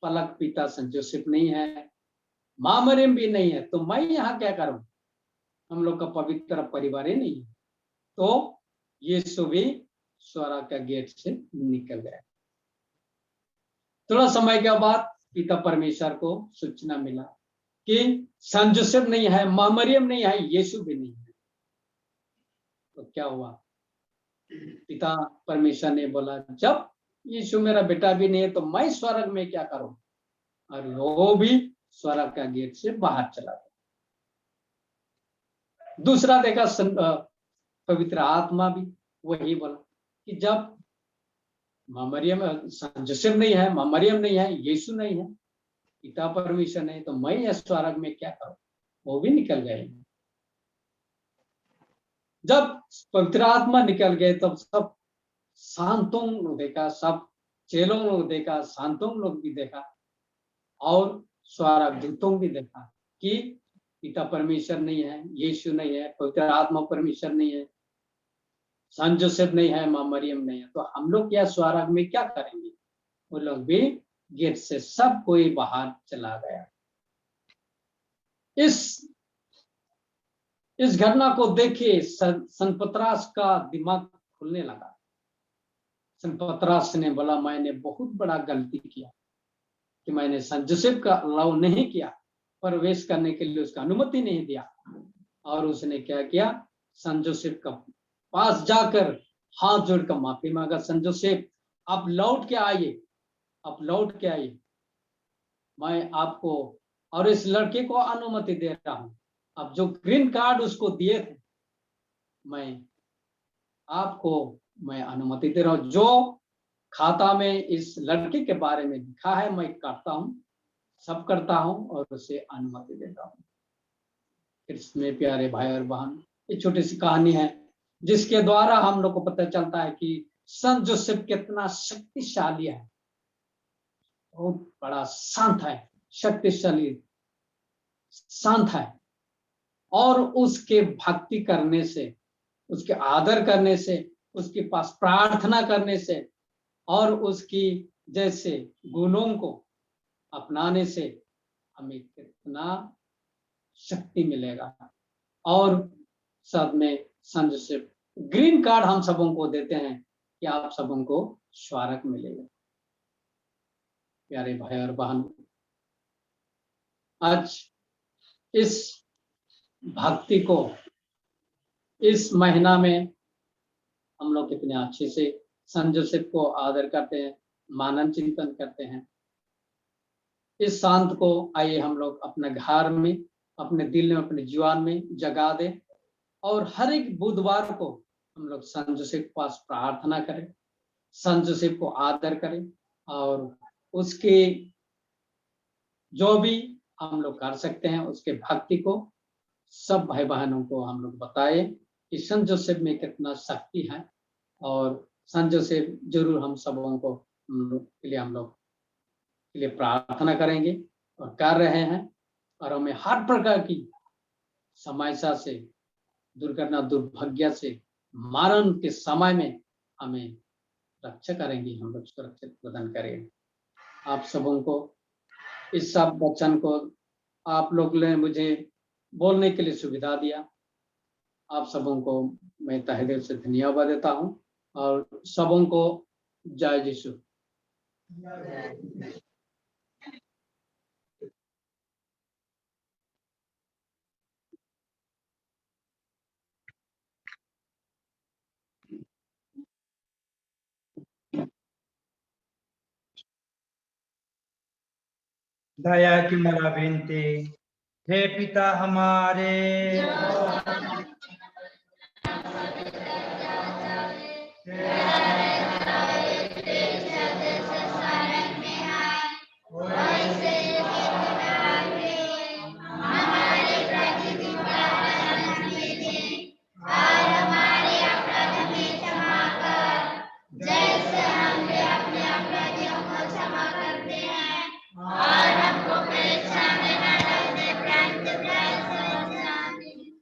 पलक पिता सन जोसेफ नहीं है, मां मरियम भी नहीं है, तो मैं यहाँ क्या करूं, हम लोग का पवित्र परिवार ही नहीं है। तो यीशु भी स्वर्ग का गेट से निकल गया। थोड़ा समय के बाद पिता परमेश्वर को सूचना मिला कि सन जोसेफ नहीं है, मां मरियम नहीं है, यीशु भी नहीं है। तो क्या हुआ, पिता परमेश्वर ने बोला, जब यीशु मेरा बेटा भी नहीं है तो मैं स्वर्ग में क्या करूं। और वो भी स्वर्ग का गेट से बाहर चला गया। दूसरा देखा पवित्र आत्मा भी वही बोला कि जब मां मरियम सन जोसेफ नहीं है, मां मरियम नहीं है, यीशु नहीं है, पिता परमेश्वर नहीं, तो मैं इस स्वर्ग में क्या करूं। वो भी निकल गए। जब पवित्र आत्मा निकल गए तब सब शांतों ने देखा, सब चेलों ने देखा, शांतों लोग भी देखा, और स्वर्ग दूतों भी देखा कि पिता परमेश्वर नहीं है, यीशु नहीं है, पवित्र आत्मा परमेश्वर नहीं है, सन जोसेफ नहीं है, मां मरियम नहीं है, तो हम लोग क्या स्वर्ग में क्या करेंगे। वो लोग भी गेट से सब कोई बाहर चला गया। इस घटना को देखे सन पतरस का दिमाग खुलने लगा। सन पतरस ने बोला, मैंने बहुत बड़ा गलती किया कि मैंने सन जोसेफ का अलाउ नहीं किया, प्रवेश करने के लिए उसका अनुमति नहीं दिया। और उसने क्या किया, सन जोसेफ का पास जाकर हाथ जोड़कर माफी मांगा, सन जोसेफ आप लौट के आइए, आप लौट के आइए, मैं आपको और इस लड़के को अनुमति दे रहा हूं। अब जो ग्रीन कार्ड उसको दिए थे, मैं आपको मैं अनुमति दे रहा हूं। जो खाता में इस लड़के के बारे में लिखा है मैं करता हूं, सब करता हूं और उसे अनुमति देता हूं। इसमें प्यारे भाई और बहन, ये छोटी सी कहानी है जिसके द्वारा हम लोग को पता चलता है कि सन जोसेफ कितना शक्तिशाली है, बहुत बड़ा शांत है, शक्तिशाली शांत है। और उसके भक्ति करने से, उसके आदर करने से, उसके पास प्रार्थना करने से और उसकी जैसे गुणों को अपनाने से हमें कितना शक्ति मिलेगा। और साथ में संजोसेफ ग्रीन कार्ड हम सबों को देते हैं कि आप सबों को स्वागत मिलेगा। प्यारे भाई और बहन, आज इस भक्ति को इस महीना में हम लोग कितने अच्छे से संजोसेफ को आदर करते हैं, मानन चिंतन करते हैं। इस शांत को आइए हम लोग अपने घर में, अपने दिल में, अपने जीवन में जगा दे और हर एक बुधवार को हम लोग संत जोसेफ के पास प्रार्थना करें, संत जोसेफ को आदर करें और उसके जो भी हम लोग कर सकते हैं उसके भक्ति को सब भाई बहनों को हम लोग बताएं कि संत जोसेफ में कितना शक्ति है। और संत जोसेफ जरूर हम सबों को हम लोग के लिए प्रार्थना करेंगे और कर रहे हैं। और हमें हर प्रकार की समस्या से, दुर्घटना, दुर्भाग्य से, मरण के समय में हमें रक्षा करेंगे, हम लोग सुरक्षित प्रदान करेंगे। आप सबों को इस सब वचन को आप लोग ने मुझे बोलने के लिए सुविधा दिया। आप सबों को मैं तहे दिल से धन्यवाद देता हूं और सबों को जय यीशु। दया की मेरा विनती, हे पिता हमारे,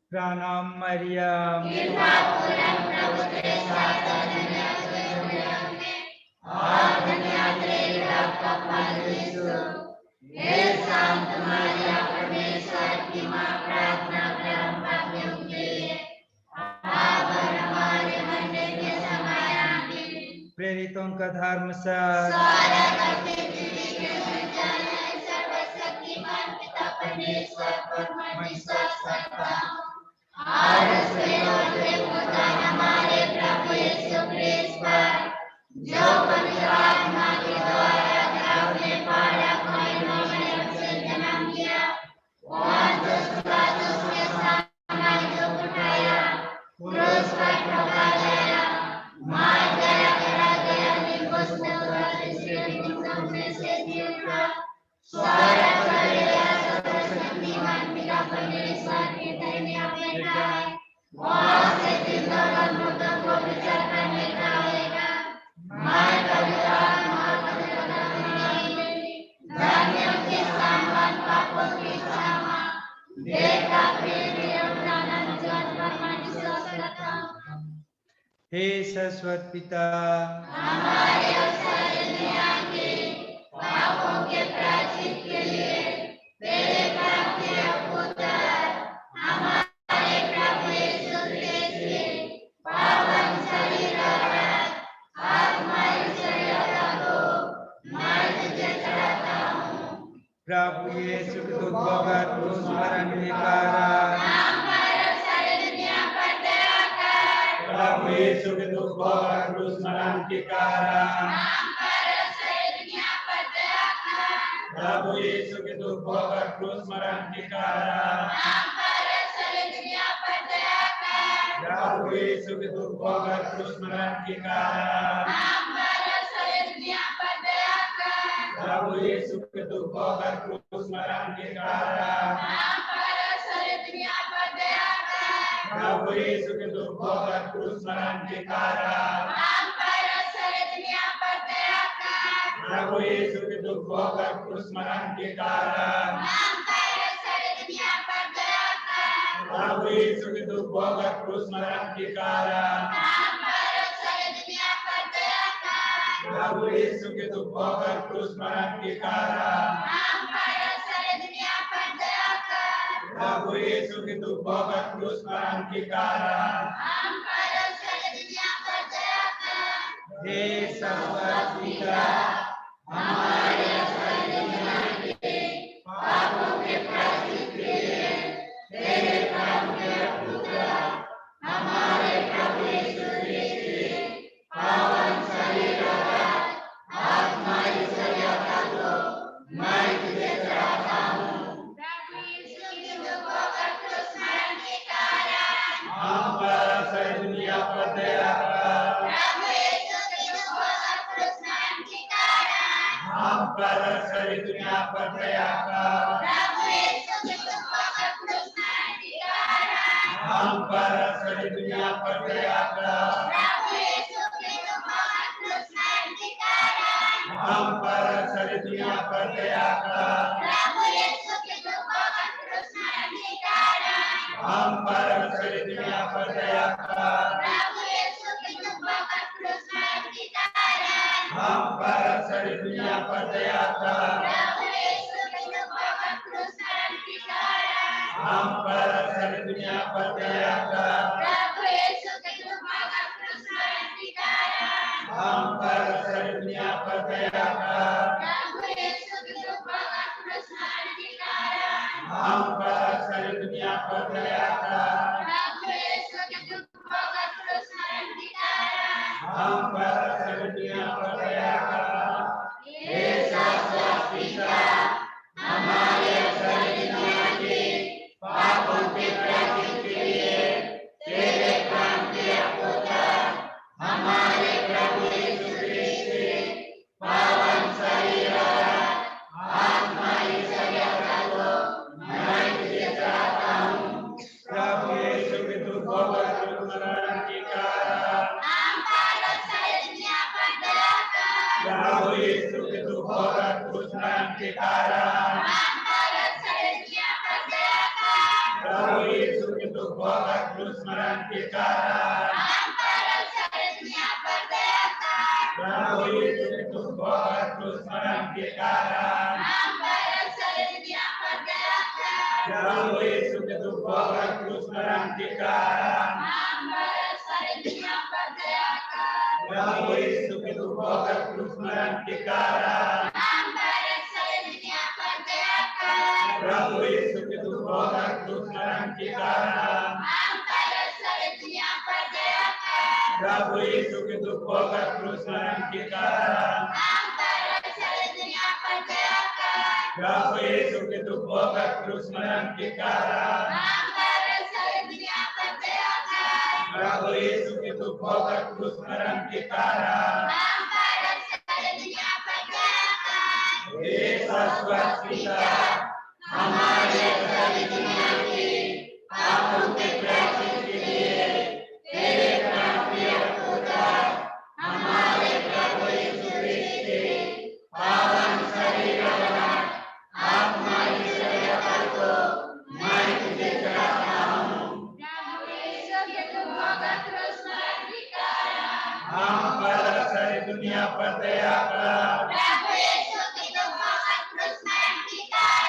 प्रणाम मरियम, प्रेरितों का धर्म हे सरस्वत पिता, प्रभु यीशु के दुर्भोगत क्रूस मरण के कारण, प्रभु यीशु के दुर्भोगत क्रूस मरण के कारण, प्रभु यीशु के दुर्भोगत क्रूस मरण के कारण, प्रभु यीशु के दुर्भोगत क्रूस मरण के कारण, प्रभु यीशु के दुर्भोगत क्रूस मरण के कारण, प्रभु यीशु के दुर्भोगत क्रूस मरण के कारण, प्रभु यीशु के दुर्भोगत क्रूस मरण के कारण, प्रभु यीशु के दुर्भोगत क्रूस मरण के कारण, प्रभु यीशु के दुर्भोगत क्रूस मरण के कारण, प्रभु यीशु की तू भोगत क्रूस पर अंगीकार हम पर सारी दुनिया पर दया कर हे शाश्वत पिता हमारे सारी दुनिया के पापों के प्रायश्चित के लिए तेरे प्राण के पुत्र हमारे प्रभु यीशु मसीह के पावन शरीर और आत्मा ईश्वरीयता को मैं तुझे चढ़ाता हूँ। प्रभु यीशु की भोगत क्रूस पर अंगीकार हम पर सारी दुनिया पर दया कर प्रभु यीशु की भोगत क्रूस पर अंगीकार हम पर सारी दुनिया पर दया कर प्रभु यीशु की भोगत क्रूस पर अंगीकार हम पर सारी दुनिया पर दया कर प्रभु यीशु की भोगत क्रूस पर अंगीकार हम पर सारी दुनिया पर दया कर प्रभु यीशु की भोगत क्रूस पर अंगीकार हम पर सारी दुनिया पर दया कर प्रभु यीशु की भोगत क्रूस पर अंगीकार हम पर सारी दुनिया पर दया कर प्रभु यीशु की भोगत क्रूस पर अंगीकार हम पर सारी दुनिया पर दया कर प्रभु यीशु की भोगत क्रूस पर अंगीकार हम पर सारी दुनिया पर दया कर प्रभु यीशु की भोगत क्रूस पर अंगीकार हम पर सारी दुनिया पर दया कर प्रभु यीशु की भोगत क्रूस पर अंगीकार हम पर सारी दुनिया पर दया कर हे शाश्वत पिता हमारे सारी दुनिया के पापों के प्रायश्चित के लिए तेरे प्राण के पुत्र हमारे प्रभु यीशु मसीह के पावन शरीर और आत्मा ईश्वरीयता को मैं तुझे चढ़ाता हूँ। प्रभु यीशु की तू भोगत क्रूस पर अंगीकार हम पर सारी दुनिया पर दया कर प्रभु यीशु की तू भोगत क्रूस पर अंगीकार हम पर सारी दुनिया पर दया कर प्रभु यीशु की तू भोगत क्रूस पर अंगीकार हम पर सारी दुनिया पर दया कर प्रभु यीशु की तू भोगत क्रूस पर अंगीकार हम पर सारी दुनिया पर दया कर प्रभु यीशु की तू भोगत क्रूस पर अंगीकार हम पर सारी दुनिया पर दया कर प्रभु यीशु की तू भोगत क्रूस पर अंगीकार हम पर सारी दुनिया पर दया कर प्रभु यीशु की तू भोगत क्रूस पर अंगीकार हम पर सारी दुनिया पर दया कर प्रभु यीशु की तू भोगत क्रूस पर अंगीकार हम पर सारी दुनिया पर दया कर प्रभु यीशु की तू भोगत क्रूस पर अंगीकार हम पर सारी दुनिया पर दया कर प्रभु यीशु की तू भोगत क्रूस पर अंगीकार हम पर सारी दुनिया पर दया कर हे शाश्वत पिता हमारे सारी दुनिया के पापों के प्रायश्चित के लिए तेरे प्राण के पुत्र हमारे प्रभु यीशु मसीह के पावन शरीर और आत्मा ईश्वरीयता को मैं तुझे चढ़ाता हूँ। प्रभु यीशु की भोगत क्रूस पर अंगीकार हम पर सारी दुनिया पर दया कर प्रभु यीशु की भोगत क्रूस पर अंगीकार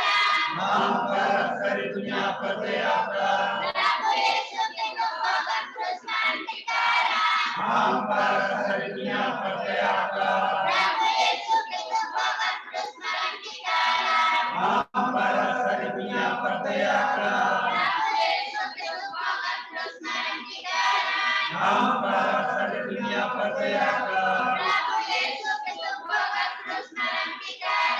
हम पर सारी दुनिया पर दया कर प्रभु यीशु की भोगत क्रूस पर अंगीकार हम पर सारी दुनिया पर दया कर प्रभु यीशु की भोगत क्रूस पर अंगीकार हम पर सारी दुनिया पर दया कर प्रभु यीशु की भोगत क्रूस पर अंगीकार हम पर सारी दुनिया पर दया कर प्रभु यीशु की भोगत क्रूस पर अंगीकार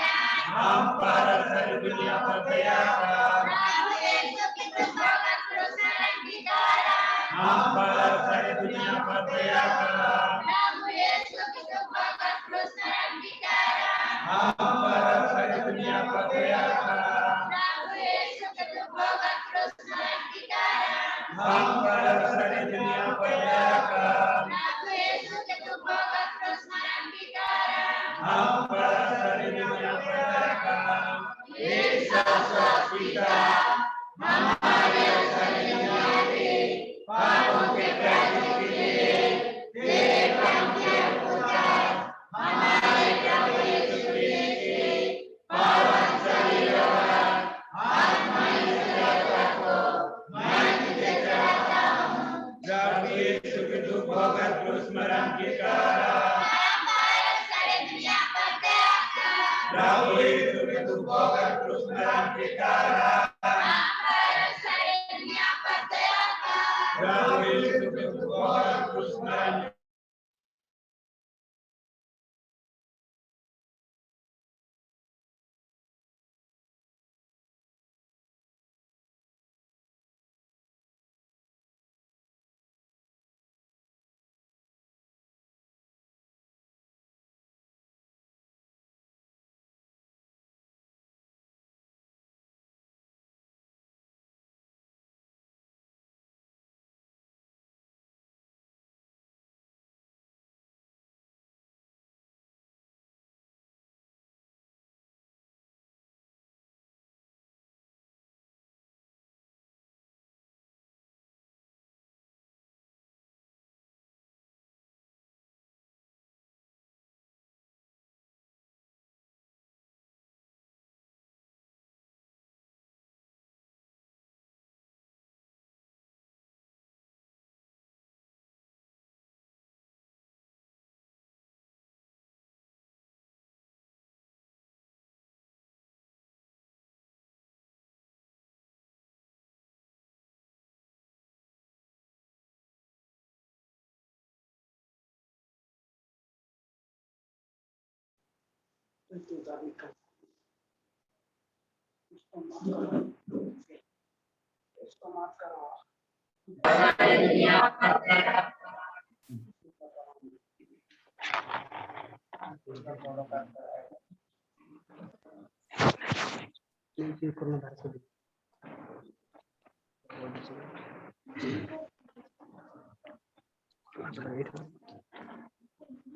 हम पर सारी दुनिया पर दया कर प्रभु यीशु की भोगत क्रूस पर अंगीकार हम पर सारी दुनिया पर दया कर प्रभु यीशु की भोगत क्रूस पर अंगीकार हम पर सारी दुनिया पर दया कर प्रभु यीशु की भोगत क्रूस पर अंगीकार हम पर सारी दुनिया पर दया कर प्रभु यीशु की भोगत क्रूस पर अंगीकार हम पर सारी दुनिया पर दया कर हे शाश्वत पिता हमारे सारी दुनिया के पापों के प्रायश्चित के लिए तेरे प्राण के पुत्र हमारे प्रभु यीशु मसीह के पावन शरीर और आत्मा ईश्वरीयता यीशु के दुख भोगत क्रूस मरण के कारण प्रभु यीशु के दुख भोगत क्रूस मरण के कारण प्रभु यीशु के दुख भोगत क्रूस मरण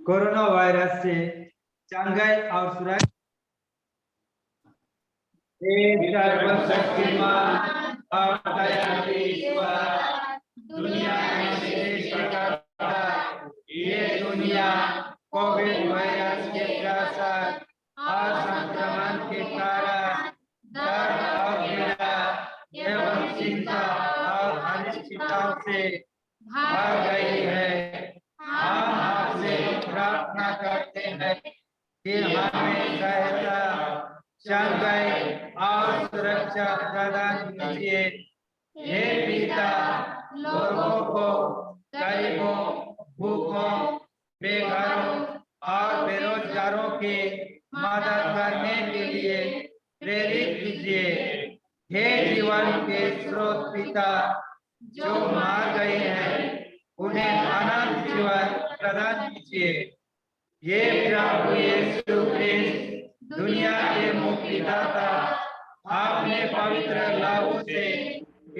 कोरोना वायरस से चंगाई और सुरक्षा सर्वशक्तिमान और दयालु ईश्वर दुनिया में श्रेष्ठ करता ये दुनिया कोविड वायरस के प्रसार और संक्रमण के कारण दर्द और पीड़ा एवं चिंता और अनिश्चितताओं से भर गई है। हम आपसे प्रार्थना करते हैं कि हमें सहायता चंगाई और सुरक्षा प्रदान कीजिए। हे पिता, लोगों को गरीबों, भूखों, बेघरों और बेरोजगारों की मदद करने के लिए प्रेरित कीजिए। हे जीवन के स्रोत पिता, जो मार गए हैं उन्हें अनंत जीवन प्रदान कीजिए। ये प्रभु यीशु क्रिस्ट दुनिया के मुक्तिदाता आपने पवित्र लहू से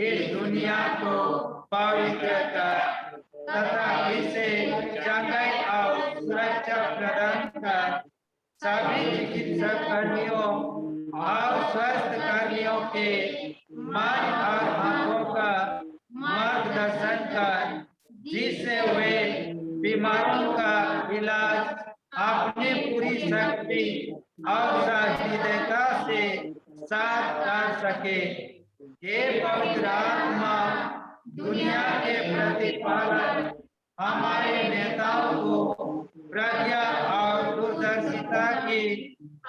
इस दुनिया को पवित्र कर तथा इसे चंगाई और सुरक्षा प्रदान कर सभी चिकित्सा कर्मियों और स्वास्थ्य कर्मियों के मन और आंखों का मार्गदर्शन कर जिससे वे बीमारों का इलाज अपने पूरी शक्ति और सहृदयता से साथ कर सके। हे पवित्र आत्मा, दुनिया के प्रतिपालक हमारे नेताओं को प्रज्ञा और दूरदर्शिता की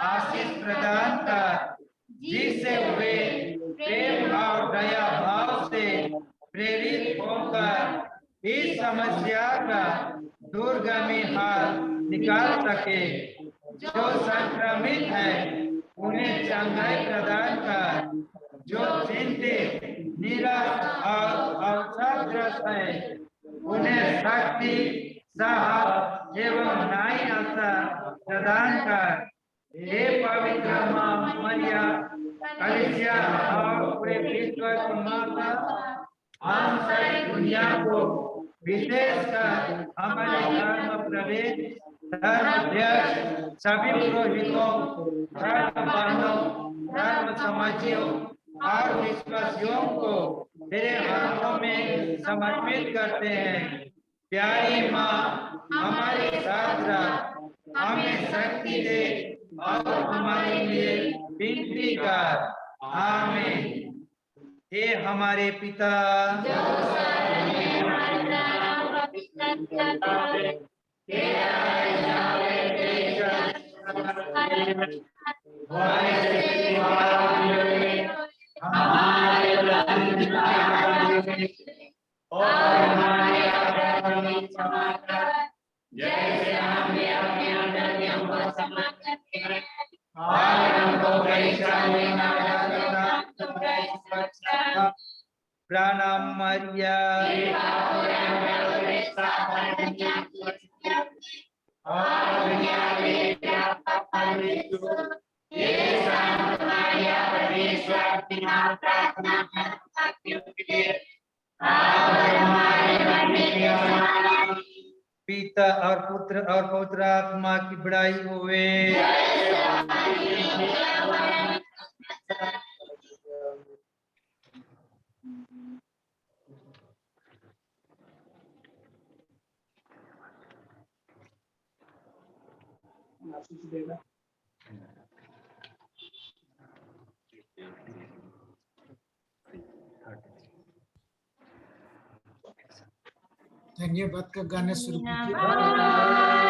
आशीष प्रदान कर जिससे वे प्रेम और दया भाव से प्रेरित होकर इस समस्या का दूरगामी हल निकाल सके। जो संक्रमित है उन्हें चंगाई प्रदान कर, जो चिंतित, निराश और अवसादग्रस्त है उन्हें शक्ति, साहस एवं नई आशा प्रदान कर। हे पवित्र मां मरिया, कलीसिया और पूरे विश्व की माता, हम सारी दुनिया को विशेषकर हमारे धर्म प्रदेश, धर्म अध्यक्ष, सभी पुरोहितों, धर्म बहनों, धर्म समाजियों और विश्वासियों को तेरे हाथों में समर्पित करते हैं। प्यारी माँ, हमारे साथ रह, हमें शक्ति दे और हमारे लिए विनती कर। आमीन। हे हमारे पिता, जैसे हमने अपने गलतियों को क्षमा करते हैं और हमको परीक्षा में न डालना प्रणाम मरिया पिता और पुत्र और पवित्र आत्मा की बड़ाई होवे। धन्यवाद का गाना शुरू कीजिए।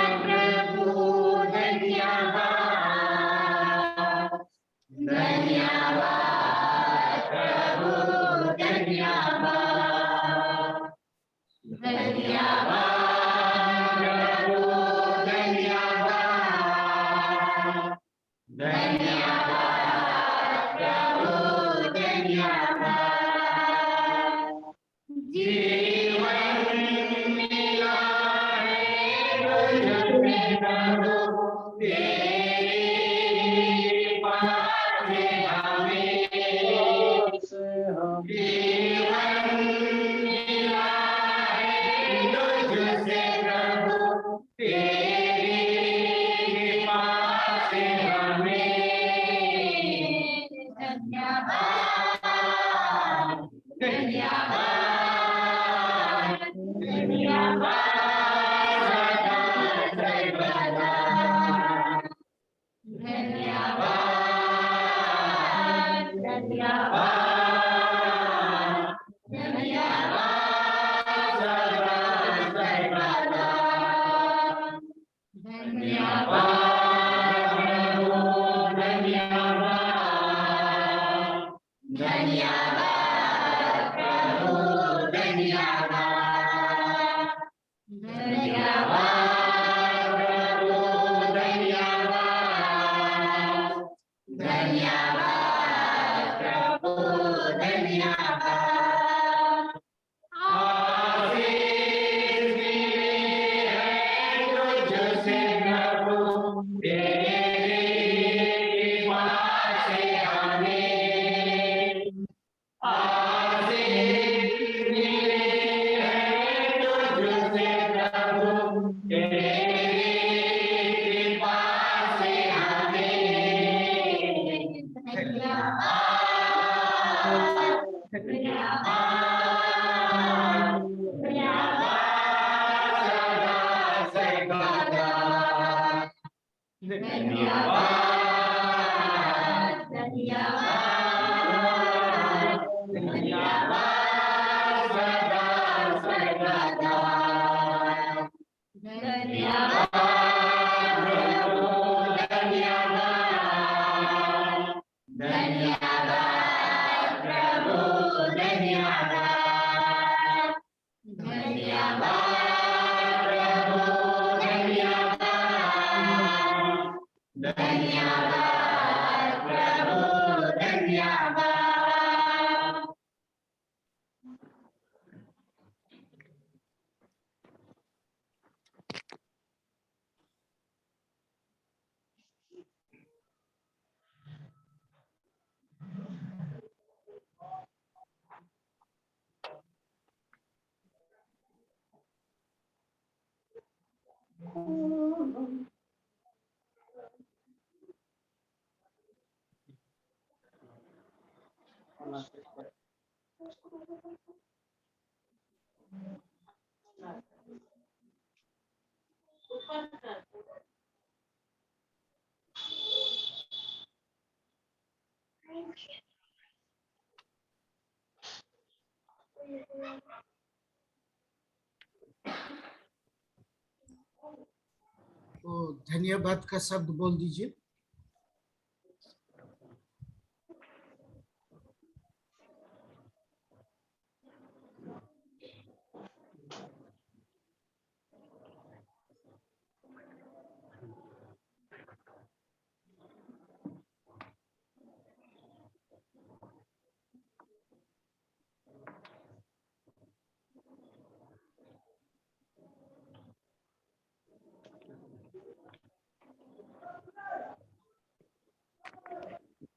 वो धन्यवाद का शब्द बोल दीजिए।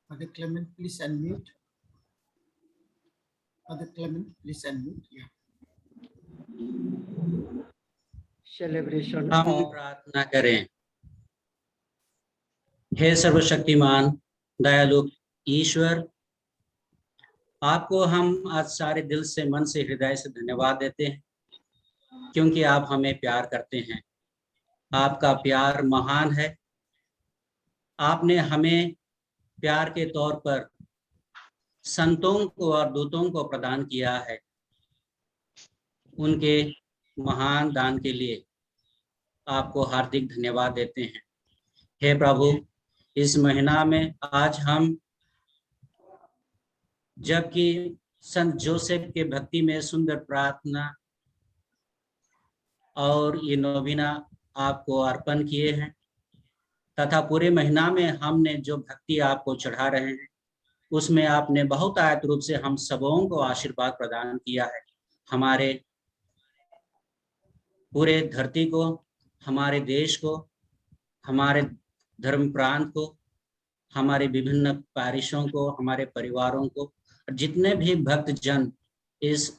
Father Clement, please unmute. Father Clement, please unmute. Yeah. celebration हम of प्रार्थना करें। हे सर्वशक्तिमान दयालु ईश्वर, आपको हम आज सारे दिल से, मन से, हृदय से धन्यवाद देते हैं, क्योंकि आप हमें प्यार करते हैं। आपका प्यार महान है। आपने हमें प्यार के तौर पर संतों को और दूतों को प्रदान किया है। उनके महान दान के लिए आपको हार्दिक धन्यवाद देते हैं। हे प्रभु, इस महीना में आज हम जबकि संत जोसेफ के भक्ति में सुंदर प्रार्थना और ये नोविना आपको अर्पण किए हैं, तथा पूरे महीना में हमने जो भक्ति आपको चढ़ा रहे हैं, उसमें आपने बहुत आयत रूप से हम सबों को आशीर्वाद प्रदान किया है। हमारे पूरे धरती को, हमारे देश को, हमारे धर्म प्रांत को, हमारे विभिन्न पारिशों को, हमारे परिवारों को, जितने भी भक्त जन इस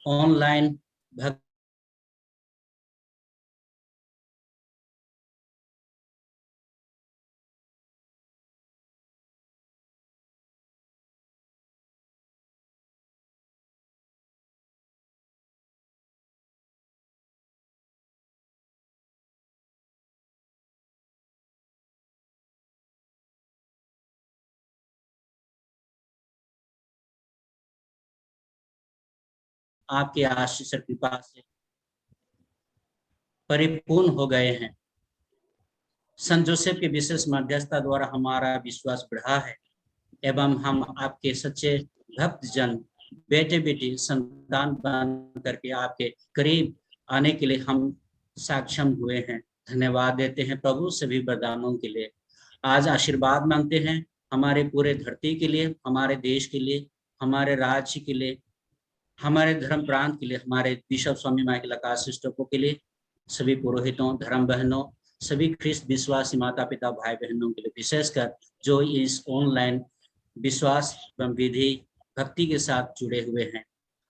ऑनलाइन भक्त आपके आशीष और कृपा से परिपूर्ण हो गए हैं। संत जोसेफ के विशेष मध्यस्थता द्वारा हमारा विश्वास बढ़ा है एवं हम आपके सच्चे भक्त जन, बेटे बेटी, संतान बन करके आपके करीब आने के लिए हम सक्षम हुए हैं। धन्यवाद देते हैं प्रभु सभी वरदानों के लिए। आज आशीर्वाद मांगते हैं हमारे पूरे धरती के लिए, हमारे देश के लिए, हमारे राज्य के लिए, हमारे धर्म प्रांत के लिए, हमारे बिशप स्वामी माइकल आकाश सिस्टरों के लिए, सभी पुरोहितों, धर्म बहनों, सभी ख्रिस्त विश्वासी माता पिता भाई बहनों के लिए, विशेषकर जो इस ऑनलाइन विश्वास एवं विधि भक्ति के साथ जुड़े हुए हैं।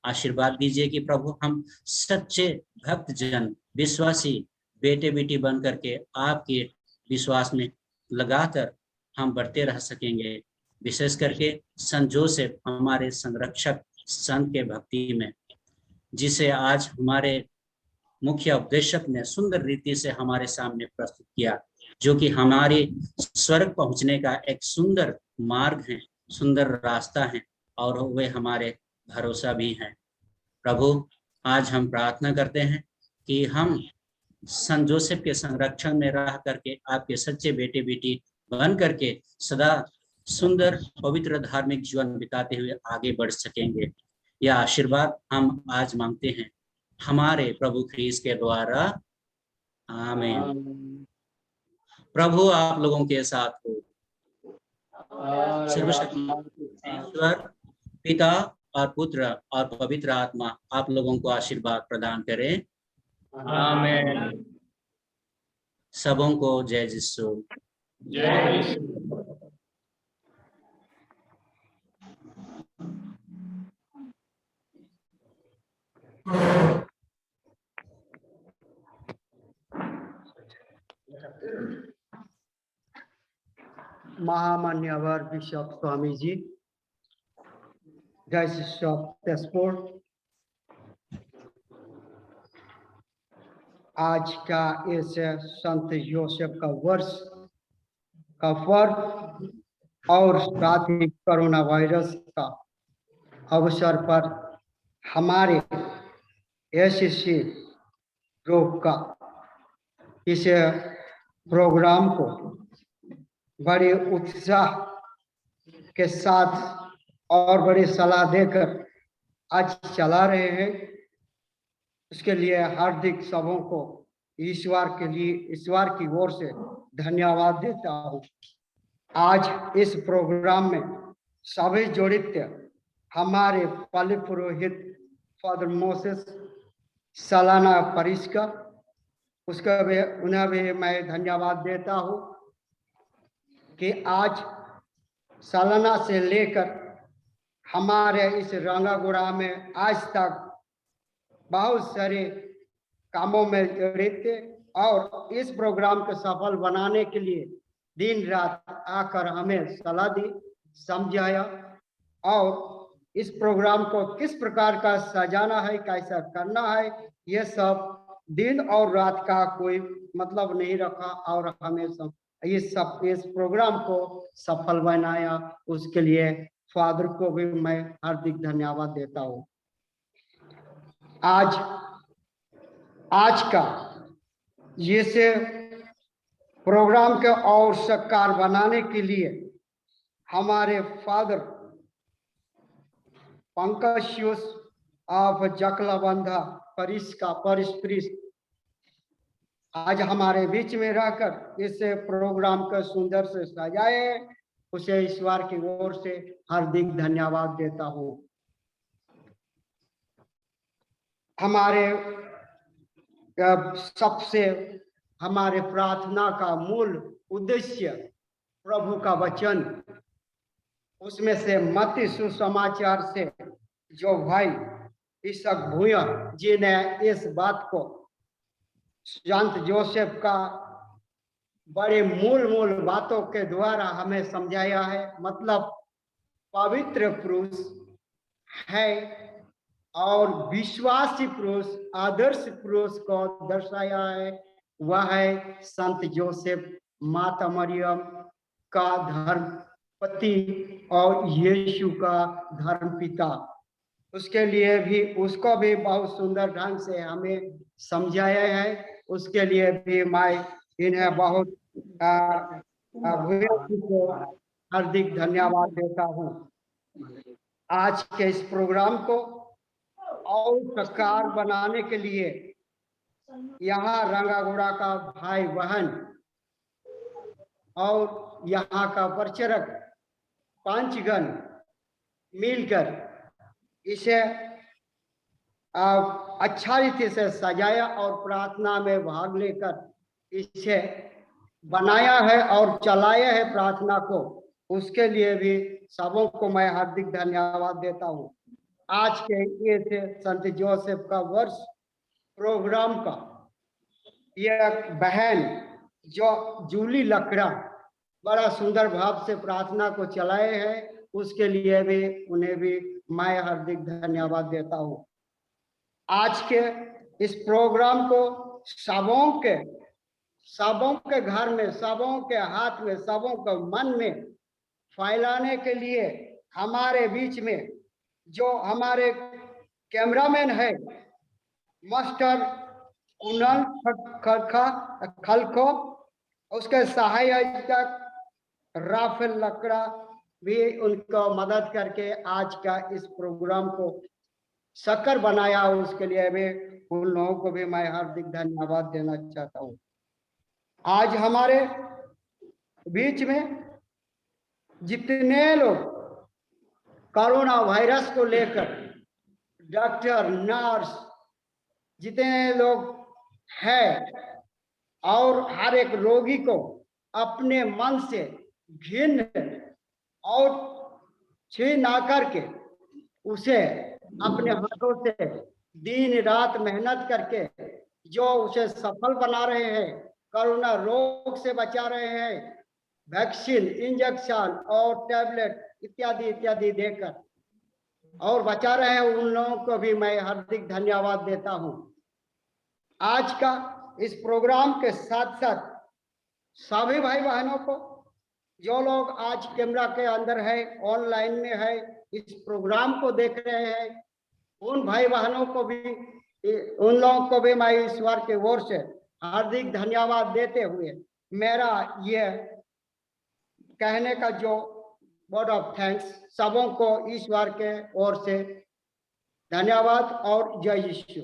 आशीर्वाद दीजिए कि प्रभु हम सच्चे भक्त जन, विश्वासी बेटे बेटी बन करके आपके विश्वास में लगाकर हम बढ़ते रह सकेंगे। विशेष करके संत जोसेफ हमारे संरक्षक संत के भक्ति में, जिसे आज हमारे मुख्य उपदेशक ने सुंदर रीति से हमारे सामने प्रस्तुत किया, जो कि हमारे स्वर्ग पहुंचने का एक सुंदर मार्ग है, सुंदर रास्ता है, और वे हमारे भरोसा भी हैं। प्रभु, आज हम प्रार्थना करते हैं कि हम संत जोसेफ के संरक्षण में रह करके आपके सच्चे बेटे बेटी बन करके सदा सुंदर पवित्र धार्मिक जीवन बिताते हुए आगे बढ़ सकेंगे। यह आशीर्वाद हम आज मांगते हैं हमारे प्रभु ख्रीस्त के द्वारा। आमीन। प्रभु आप लोगों के साथ हो। सर्वशक्तिमान ईश्वर पिता और पुत्र और पवित्र आत्मा आप लोगों को आशीर्वाद प्रदान करे। आमीन। सबों को जय यीशु। जय यीशु। महामान्यवर bishop Swami ji, diocese of Tezpur, आज का इस संत जोसेफ का वर्ष का पर्व और साथ ही कोरोना वायरस का अवसर पर हमारे एसएससी ग्रुप का इस प्रोग्राम को बड़े उत्साह के साथ और बड़ी सलाह देकर आज चला रहे हैं। उसके लिए हार्दिक सबों को ईश्वर की ओर से धन्यवाद देता हूँ। आज इस प्रोग्राम में सभी जोड़ित हमारे पाली पुरोहित फादर मोसेस सालाना परिष्कार, उसका भी उन्हें भी मैं धन्यवाद देता हूँ कि आज सालाना से लेकर हमारे इस रंगागुड़ा में आज तक बहुत सारे कामों में जड़ित थे और इस प्रोग्राम को सफल बनाने के लिए दिन रात आकर हमें सलाह दी, समझाया और इस प्रोग्राम को किस प्रकार का सजाना है, कैसा करना है, ये सब दिन और रात का कोई मतलब नहीं रखा और हमें इस प्रोग्राम को सफल बनाया। उसके लिए फादर को भी मैं हार्दिक धन्यवाद देता हूँ। आज का ये से प्रोग्राम के और साकार बनाने के लिए हमारे फादर पंकज ऑफ जकलाबंधा परिष्कृत आज हमारे बीच में रहकर इस प्रोग्राम को सुंदर से सजाए, उसे ईश्वर की ओर से हार्दिक धन्यवाद देता हूँ। हमारे सबसे हमारे प्रार्थना का मूल उद्देश्य प्रभु का वचन, उसमें से मत्ती सुसमाचार से जो भाई इसक भूया जी ने इस बात को संत जोसेफ का बड़े मूल बातों के द्वारा हमें समझाया है। मतलब पवित्र पुरुष है और विश्वासी पुरुष, आदर्श पुरुष को दर्शाया है, वह है संत जोसेफ, माता मरियम का धर्म पति और यीशु का धर्म पिता। उसके लिए भी उसको भी बहुत सुंदर ढंग से हमें समझाया है। उसके लिए भी मैं इन्हें बहुत हार्दिक धन्यवाद देता हूँ। आज के इस प्रोग्राम को और साकार बनाने के लिए यहाँ रंगागुड़ा का भाई बहन और यहाँ का प्रचारक पंचगण मिलकर इसे अच्छा रीति से सजाया और प्रार्थना में भाग लेकर इसे बनाया है और चलाया है प्रार्थना को। उसके लिए भी सबों को मैं हार्दिक धन्यवाद देता हूँ। आज के ये संत जोसेफ का वर्ष प्रोग्राम का ये बहन जो जूली लकड़ा बड़ा सुंदर भाव से प्रार्थना को चलाए हैं, उसके लिए भी उन्हें भी मैं हार्दिक धन्यवाद देता हूँ। आज के इस प्रोग्राम को सबों के घर में, सबों के हाथ में, सबों के मन में फैलाने के लिए हमारे बीच में जो हमारे कैमरामैन है मास्टर कुणाल खलखो, उसके सहायक राफेल लकड़ा भी उनको मदद करके आज का इस प्रोग्राम को सकर बनाया। उसके लिए भी उन लोगों को भी मैं हार्दिक धन्यवाद देना चाहता हूँ। आज हमारे बीच में जितने लोग कोरोना वायरस को लेकर डॉक्टर, नर्स जितने लोग हैं और हर एक रोगी को अपने मन से घिन और छीन ना करके उसे अपने हाथों से दिन रात मेहनत करके जो उसे सफल बना रहे हैं, कोरोना रोग से बचा रहे हैं, वैक्सीन, इंजेक्शन और टैबलेट इत्यादि इत्यादि देकर और बचा रहे हैं, उन लोगों को भी मैं हार्दिक धन्यवाद देता हूं। आज का इस प्रोग्राम के साथ साथ सभी भाई बहनों को, जो लोग आज कैमरा के अंदर है, ऑनलाइन में है, इस प्रोग्राम को देख रहे हैं, उन भाई बहनों को भी, उन लोगों को भी मैं ईश्वर के ओर से हार्दिक धन्यवाद देते हुए मेरा ये कहने का जो वर्ड ऑफ थैंक्स सबों को ईश्वर के ओर से धन्यवाद और जय यीशु।